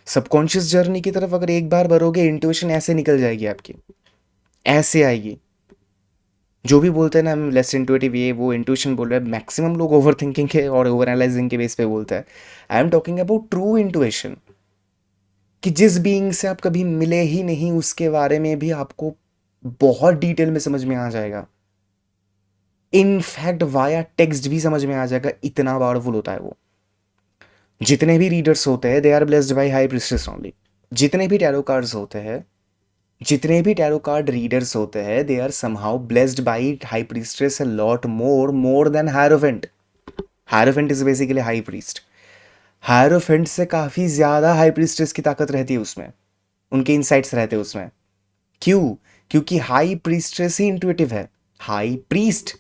Subconscious journey की तरफ अगर एक बार भरोगे, intuition ऐसे निकल जाएगी आपकी, ऐसे आएगी। जो भी बोलते हैं ना हम लेस इंट्यूटिव, ये वो इंट्यूशन बोल रहे हैं, मैक्सिमम लोग ओवर थिंकिंग के और ओवर एनालाइजिंग के बेस पे बोलते हैं। आई am talking about true intuition, कि जिस बीइंग से आप कभी मिले ही नहीं उसके बारे में भी आपको बहुत डिटेल में समझ में आ जाएगा। इनफैक्ट वाया टेक्स्ट भी समझ में आ जाएगा, इतना पावरफुल होता है वो। जितने भी रीडर्स होते हैं they are blessed by high priestess only. जितने भी टैरो कार्ड्स होते हैं, जितने भी टैरो कार्ड रीडर्स होते हैं, they are somehow blessed by high priestess a lot more than hierophant. Hierophant is basically high priest. Hierophant से काफी ज्यादा हाई प्रीस्ट्रेस की ताकत रहती है उसमें, उनके इनसाइट्स रहते हैं उसमें। क्यों? क्योंकि हाई प्रीस्ट्रेस ही इंट्यूटिव है। हाई प्रीस्ट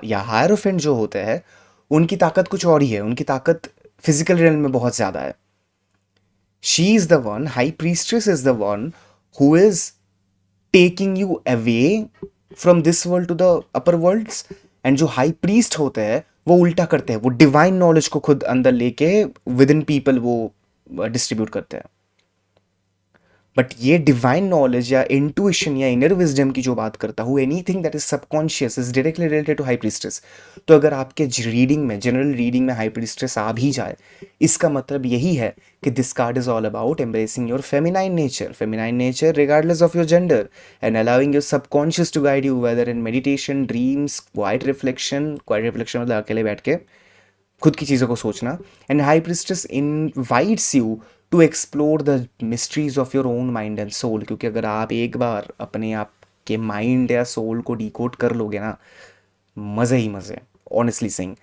या हायरोफेंट जो होते हैं उनकी ताकत कुछ और ही है, उनकी ताकत फिजिकल रियल्म में बहुत ज्यादा है। She is the one, high priestess is the one who is taking you away from this world to the upper worlds. And जो हाई प्रीस्ट होते हैं वो उल्टा करते हैं, वो डिवाइन नॉलेज को खुद अंदर लेके विद इन पीपल वो डिस्ट्रीब्यूट करते हैं। बट ये डिवाइन नॉलेज या इंट्यूशन या इनर विजडम की जो बात करता हूँ, anything that is subconscious is directly related to high priestess. तो अगर आपके रीडिंग में, जनरल रीडिंग में हाई प्रीस्ट्रेस आ भी जाए, इसका मतलब यही है कि this card is all about embracing your feminine nature regardless of your gender, and allowing your subconscious to guide you whether in meditation, dreams, quiet reflection मतलब अकेले बैठ के खुद की चीज़ों को सोचना। And high priestess invites you to explore the mysteries of your own mind and soul. क्योंकि अगर आप एक बार अपने आप के माइंड या सोल को डिकोड कर लोगे ना, मज़े ही मज़े। ऑनेस्टली सेइंग,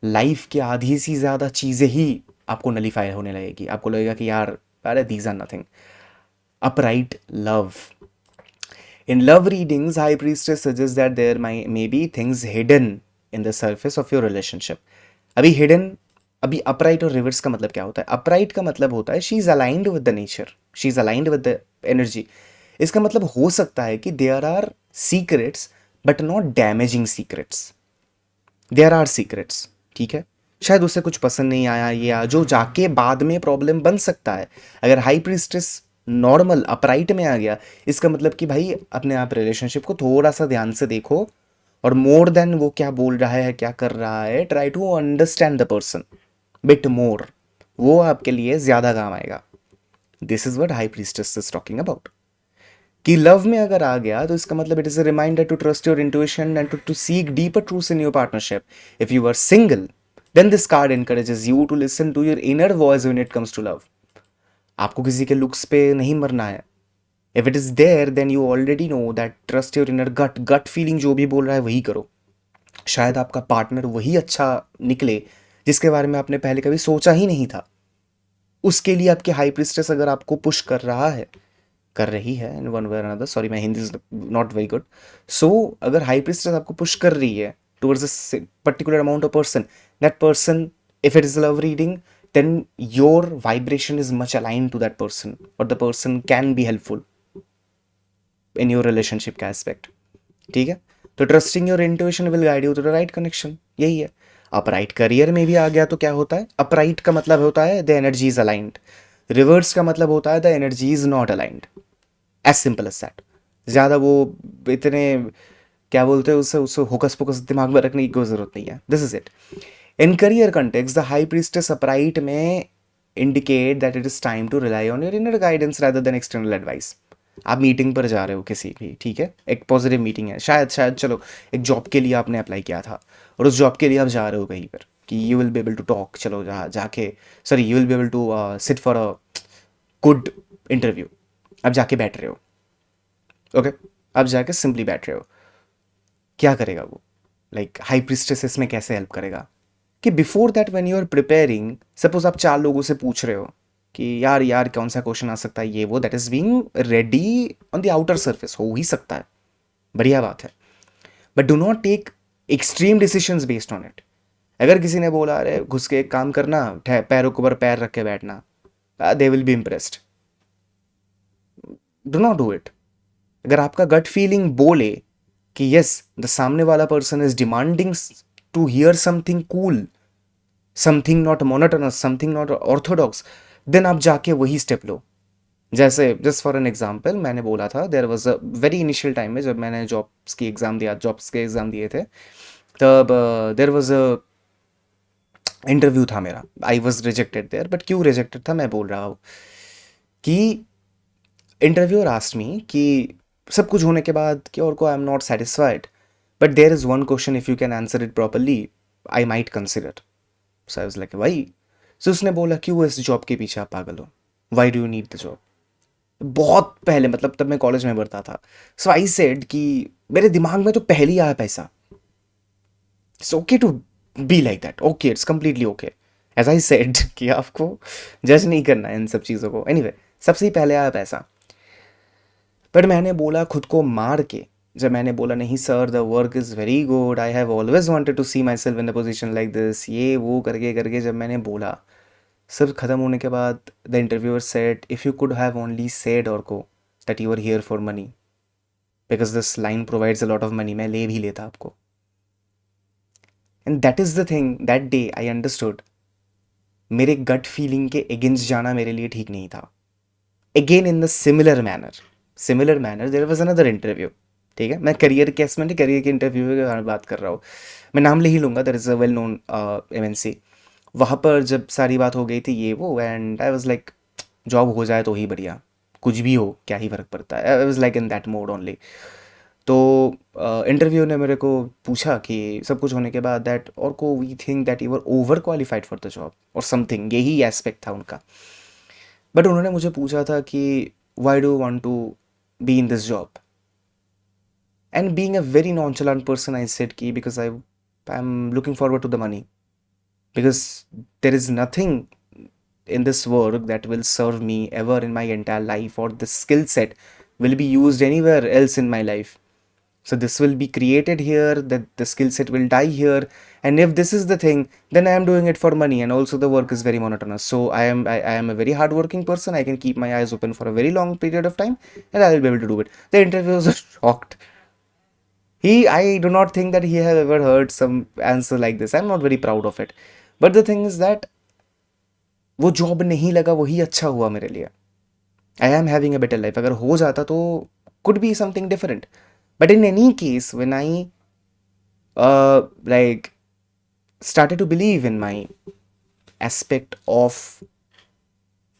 लाइफ की आधी सी ज़्यादा चीज़ें ही आपको नलीफाई होने लगेगी। आपको लगेगा कि यार अरे these are nothing. Upright love, in love readings, High Priestess suggests that there may be things hidden in the surface of your relationship. अभी hidden, अभी upright और reverse का मतलब क्या होता है? upright का मतलब होता है she is aligned with the nature, she is aligned with the energy. इसका मतलब हो सकता है कि there are secrets but not damaging secrets. There are secrets, ठीक है? शायद उससे कुछ पसंद नहीं आया या जो जाके बाद में प्रॉब्लम बन सकता है। अगर हाई प्रीस्टेस नॉर्मल अपराइट में आ गया, इसका मतलब कि भाई अपने आप रिलेशनशिप को थोड़ा सा ध्यान से देखो, और मोर देन वो क्या बोल रहा है, क्या कर रहा है, try to understand the person bit more. वो आपके लिए ज्यादा काम आएगा। This is what high priestess is talking about. कि लव में अगर आ गया तो इसका मतलब it is a reminder to trust your intuition and to seek deeper truths in your partnership. If you are single, then this card encourages you to listen to your inner voice when it comes to love. आपको किसी के looks पे नहीं मरना है। If it is there then you already know that trust your inner gut feeling, जो भी बोल रहा है वही करो। शायद आपका पार्टनर वही अच्छा निकले जिसके बारे में आपने पहले कभी सोचा ही नहीं था। उसके लिए आपके हाई प्रीस्टेस अगर आपको पुश कर रहा है, कर रही है इन वन वे और another, sorry my Hindi is not very good. So अगर हाई प्रीस्टेस आपको पुश कर रही है towards a particular amount of person, that person, if it is love reading, then your vibration is much aligned to that person, or the person can be helpful in your relationship का aspect। ठीक है? तो trusting your intuition will guide you to the right connection, यही है। Upright career में भी आ गया तो क्या होता है? अपराइट का मतलब होता है the energy is aligned, reverse का मतलब होता है the energy is not aligned. As simple as that. ज़्यादा वो इतने क्या बोलते हैं उससे होकस पोकस दिमाग में रखने की कोई ज़रूरत नहीं है। This is it. In career context, the high priestess upright may indicate that it is time to rely on your inner guidance rather than external advice। आप मीटिंग पर जा रहे हो किसी भी, ठीक है, एक पॉजिटिव मीटिंग है, शायद चलो एक जॉब के लिए आपने अप्लाई किया था और उस जॉब के लिए आप जा रहे हो कहीं पर, कि you will be able to talk, चलो जाके sorry you will be able to sit for a good interview. अब जाके बैठ रहे हो, ओके, अब जाके सिंपली बैठ रहे हो, क्या करेगा वो? लाइक हाई प्रिस्टेस इसमें कैसे हेल्प करेगा? कि before that when you are preparing, suppose आप 4 लोगों से पूछ रहे हो कि यार यार कौन सा क्वेश्चन आ सकता है, ये वो, that is being ready on the outer surface, हो ही सकता है, बढ़िया बात है, but do not take extreme decisions based on it. अगर किसी ने बोला अरे घुस के एक काम करना, पैरों के ऊपर पैर रख के बैठना, they will be impressed, do not do it. अगर आपका गट फीलिंग बोले कि यस द सामने वाला person is demanding to hear something cool, something not monotonous, something not orthodox, then आप जाके वही स्टेप लो। जैसे जस्ट फॉर एन एग्जाम्पल मैंने बोला था, there was a very initial time में जब मैंने जॉब्स के एग्ज़ाम दिए थे, तब देर वॉज अ इंटरव्यू था मेरा, I was rejected there, but क्यों रिजेक्टेड था मैं बोल रहा हूँ कि इंटरव्यूअर आस्क्ड मी कि सब कुछ होने के बाद कि और को I am not satisfied, but there is one question, if you can answer it properly I might consider. So I was like why? So उसने बोला क्यों इस जॉब के पीछे आप पागल हो, why do you need the job? बहुत पहले, मतलब तब मैं कॉलेज में पढ़ता था। सो आई सेड कि मेरे दिमाग में तो पहले ही आया पैसा, it's okay to be like that, okay it's completely okay, as I said कि आपको जज नहीं करना है इन सब चीज़ों को। एनीवे सबसे ही पहले आया पैसा, पर मैंने बोला खुद को मार के, जब मैंने बोला नहीं sir the work is very good, I have always wanted to see myself in a position like this, ये वो करके करके जब मैंने बोला, सब खत्म होने के बाद the interviewer said if you could have only said और को that you are here for money, because this line provides a lot of money, मैं ले भी लेता आपको। And that is the thing, that day I understood मेरे gut feeling के against जाना मेरे लिए ठीक नहीं था। Again in the similar manner there was another interview, ठीक है, मैं करियर केस में करियर के इंटरव्यू के बारे में बात कर रहा हूँ, मैं नाम ले ही लूँगा, that is a well known MNC. वहाँ पर जब सारी बात हो गई थी ये वो, and I was like job हो जाए तो ही बढ़िया, कुछ भी हो क्या ही फ़र्क पड़ता है, आई was like in that mode only. तो इंटरव्यू ने मेरे को पूछा कि सब कुछ होने के बाद दैट और को we think that you are over qualified for the job और समथिंग, यही एस्पेक्ट था उनका। बट उन्होंने मुझे पूछा था कि why do want to be in this job, and being a very nonchalant person I said कि because I am looking forward to the money, because there is nothing in this work that will serve me ever in my entire life, or the skill set will be used anywhere else in my life. So this will be created here, that the skill set will die here, and if this is the thing, then I am doing it for money, and also the work is very monotonous. So I am a very hardworking person, I can keep my eyes open for a very long period of time, and I will be able to do it. The interviewer was shocked. I do not think that he have ever heard some answer like this. I'm not very proud of it, but the thing is that वो job नहीं लगा, वही अच्छा हुआ मेरे लिए। I am having a better life, अगर हो जाता तो could be something different, but in any case when I like started to believe in my aspect of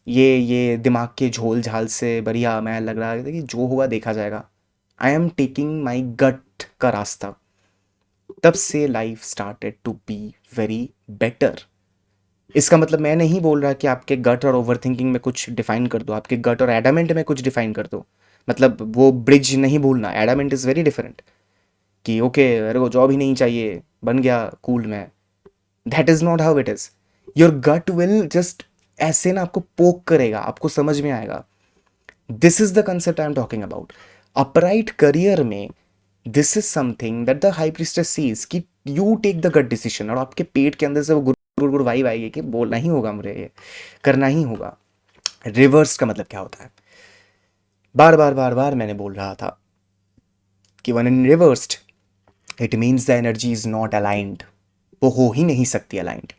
ये दिमाग के झोल झाल से बढ़िया, मैं लग रहा था कि जो होगा देखा जाएगा, आई एम टेकिंग माई गट का रास्ता, तब से life started to be very better. इसका मतलब मैं नहीं बोल रहा कि आपके गट और ओवर थिंकिंग में कुछ डिफाइन कर दो, आपके गट और एडामेंट में कुछ डिफाइन कर दो, मतलब वो ब्रिज नहीं भूलना, एडामेंट इज़ वेरी डिफरेंट कि ओके मेरे को जॉब ही नहीं चाहिए, बन गया कूल में, that is not how it is. Your gut will just ऐसे ना आपको पोक करेगा, आपको समझ में आएगा। This is the concept I am talking about. Upright career में this is something that the high priestess sees कि you take the gut decision, और आपके पेट के अंदर से वो गुड़ वाइब आएगी कि बोलना ही होगा, मुझे ये करना ही होगा। रिवर्स का मतलब क्या होता है? बार बार बार बार मैंने बोल रहा था कि one in reversed it means the energy is not aligned, वो हो ही नहीं सकती अलाइंड।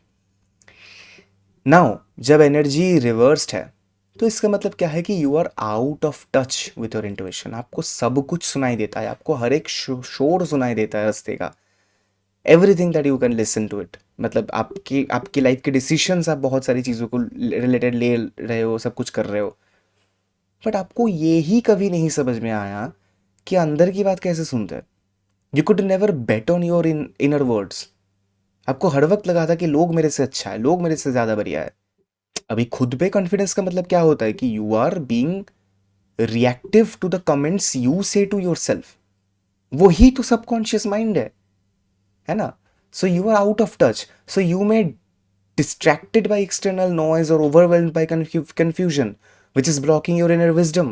नाउ जब एनर्जी रिवर्स्ड है तो इसका मतलब क्या है कि you are out of touch with your intuition, आपको सब कुछ सुनाई देता है, आपको हर एक शोर सुनाई देता है रास्ते का, everything that you can listen to it. मतलब आपकी आपकी लाइफ के डिसीशंस, आप बहुत सारी चीज़ों को रिलेटेड ले रहे हो, सब कुछ कर रहे हो, बट आपको ये ही कभी नहीं समझ में आया कि अंदर की बात कैसे सुनते हैं। You could never bet on your inner words, आपको हर वक्त लगा था कि लोग मेरे से अच्छा है, लोग मेरे से ज़्यादा बढ़िया है। अभी खुद पे कॉन्फिडेंस का मतलब क्या होता है कि you are being reactive to the comments you say to yourself. वही तो सबकॉन्शियस माइंड है ना? So you are out of touch, so you may distracted by external noise or overwhelmed by confusion, which is blocking your inner wisdom.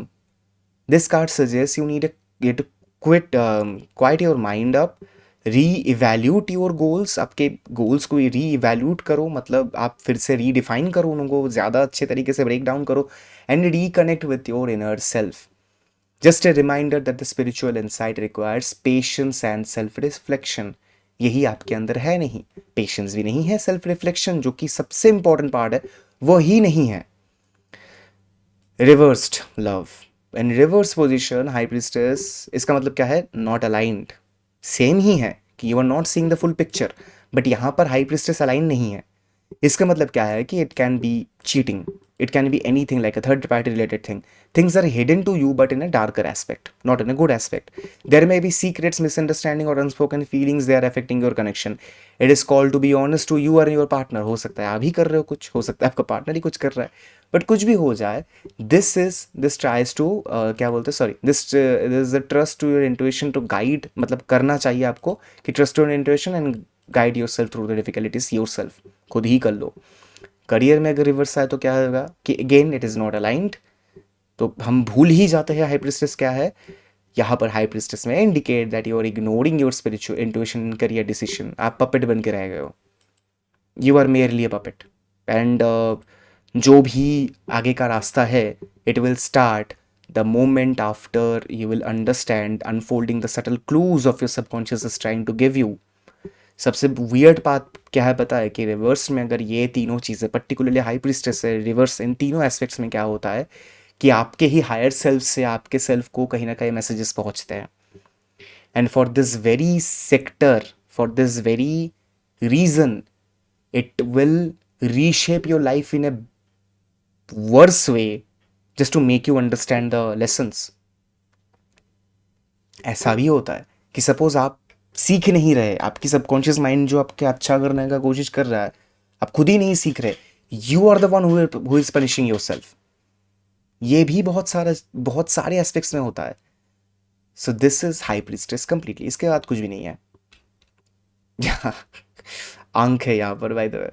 This card suggests you to quiet your mind up, re-evaluate your goals. आपके goals को re-evaluate करो, मतलब आप फिर से redefine करो उनको, ज़्यादा अच्छे तरीके से break down करो, and reconnect with your inner self. Just a reminder that the spiritual insight requires patience and self-reflection. यही आपके अंदर है नहीं, पेशेंस भी नहीं है, सेल्फ रिफ्लेक्शन जो कि सबसे इंपॉर्टेंट पार्ट है वो ही नहीं है। Reversed love and reverse position high priestess, इसका मतलब क्या है? Not aligned. सेम ही है कि you are not seeing the full picture, but यहां पर हाई प्रीस्टेस अलाइन नहीं है। इसका मतलब क्या है कि it can B cheating, it can be anything like a third party related thing. Things are hidden to you but in a darker aspect, not in a good aspect. There may be secrets, misunderstanding or unspoken feelings they are affecting your connection. It is called to be honest to you or your partner. हो सकता है आप ही कर रहे हो कुछ, हो सकता है आपका पार्टनर ही कुछ कर रहा है, बट कुछ भी हो जाए, दिस ट्राइज टू क्या बोलते हैं, sorry, this is the trust to your intuition to guide, मतलब करना चाहिए आपको कि trust your intuition and guide yourself through the difficulties yourself, खुद ही कर लो। करियर में अगर रिवर्स आए तो क्या होगा कि again it is not aligned, तो हम भूल ही जाते हैं हाई प्रीस्टेस क्या है। यहाँ पर हाई प्रीस्टेस में indicate that you are ignoring your spiritual intuition in career decision. आप पपेट बन के रह गए हो, you are merely a puppet, and जो भी आगे का रास्ता है it will start the moment after you will understand unfolding the subtle clues of your subconscious is trying to give you. सबसे वियर्ड बात क्या है पता है कि रिवर्स में अगर ये तीनों चीज़ें, पर्टिकुलरली हाई प्रीस्टेस है, रिवर्स, इन तीनों एस्पेक्ट्स में क्या होता है कि आपके ही हायर सेल्फ से आपके सेल्फ को कहीं ना कहीं मैसेजेस पहुंचते हैं, and for this very sector, for this very reason, it will reshape your life in a worse way just to make you understand the lessons. ऐसा भी होता है कि सपोज आप सीख नहीं रहे, आपकी सबकॉन्शियस माइंड जो आपके अच्छा करने का कोशिश कर रहा है, आप खुद ही नहीं सीख रहे, you are the one who is punishing yourself. ये भी बहुत सारे एस्पेक्ट्स में होता है। So this is high priestess completely, इसके बाद कुछ भी नहीं है। आंख है यहाँ पर, by the way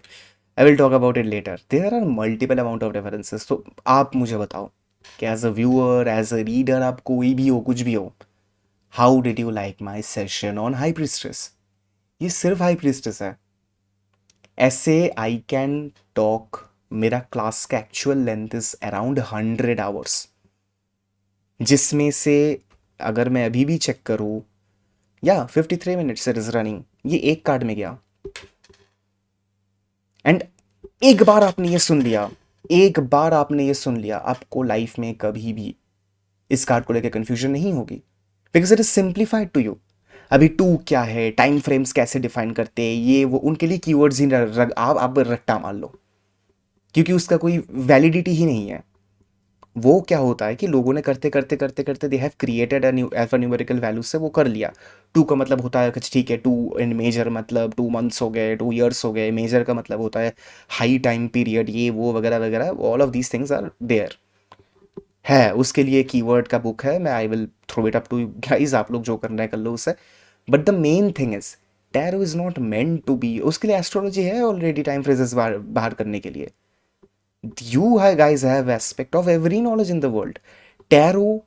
I will talk about it later, there are multiple amount of references. तो आप मुझे बताओ कि as a viewer, as a reader, आप कोई भी हो, कुछ भी हो, how did you like my session on high priestess? ये सिर्फ हाई प्रीस्टेस है। ऐसे आई कैन टॉक, मेरा क्लास का actual length is around 100 hours, जिसमें से अगर मैं अभी भी चेक करूँ, या 53 मिनट्स इट इज रनिंग, ये एक कार्ड में गया। एंड एक बार आपने ये सुन लिया, एक बार आपने ये सुन लिया, आपको लाइफ में कभी भी इस कार्ड को लेकर कंफ्यूजन नहीं होगी, because it is simplified to you. अभी टू क्या है, टाइम फ्रेम्स कैसे डिफाइन करते हैं, ये वो उनके लिए कीवर्ड्स ही आप रट्टा मान लो, क्योंकि उसका कोई वैलिडिटी ही नहीं है। वो क्या होता है कि लोगों ने करते करते करते करते they have created alpha numerical values से वो कर लिया। टू का मतलब होता है कुछ, ठीक है, टू इन मेजर मतलब 2 मंथ्स हो गए, 2 ईयर्स हो गए, मेजर का मतलब होता है हाई टाइम पीरियड, ये वो वगैरह वगैरह, all of these things are there. है उसके लिए कीवर्ड का बुक है, मैं I will throw it up to guys, आप लोग जो करना है कर लो उससे। But the main thing is tarot is not meant to be, उसके लिए एस्ट्रोलॉजी है ऑलरेडी टाइम फ्रेजेस बाहर करने के लिए। यू है guys have aspect of every knowledge in the world. Tarot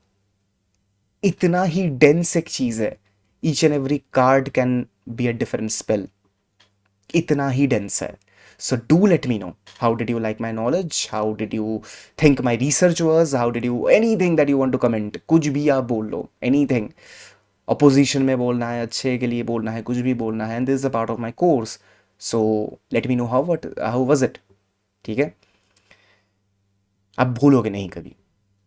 इतना ही डेंस एक चीज है, each and every card can be a different spell, इतना ही डेंस है। So do let me know, how did you like my knowledge, how did you think my research was, how did you, anything that you want to comment, कुछ भी आप बोल लो, anything, opposition में बोलना है, अच्छे के लिए बोलना है, कुछ भी बोलना है, and this is a part of my course, so let me know how was it, ठीक है? आप भूलोगे नहीं कभी,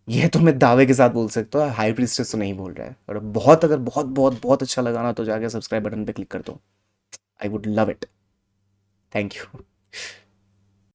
ये तो मैं दावे के साथ बोल सकता हूँ, हाई प्रीस्टेस तो नहीं बोल रहा है। और बहुत, अगर बहुत बहुत बहुत अच्छा लगा ना तो जाके सब्सक्राइब बटन पे क्लिक कर दो, I would love it. Thank you.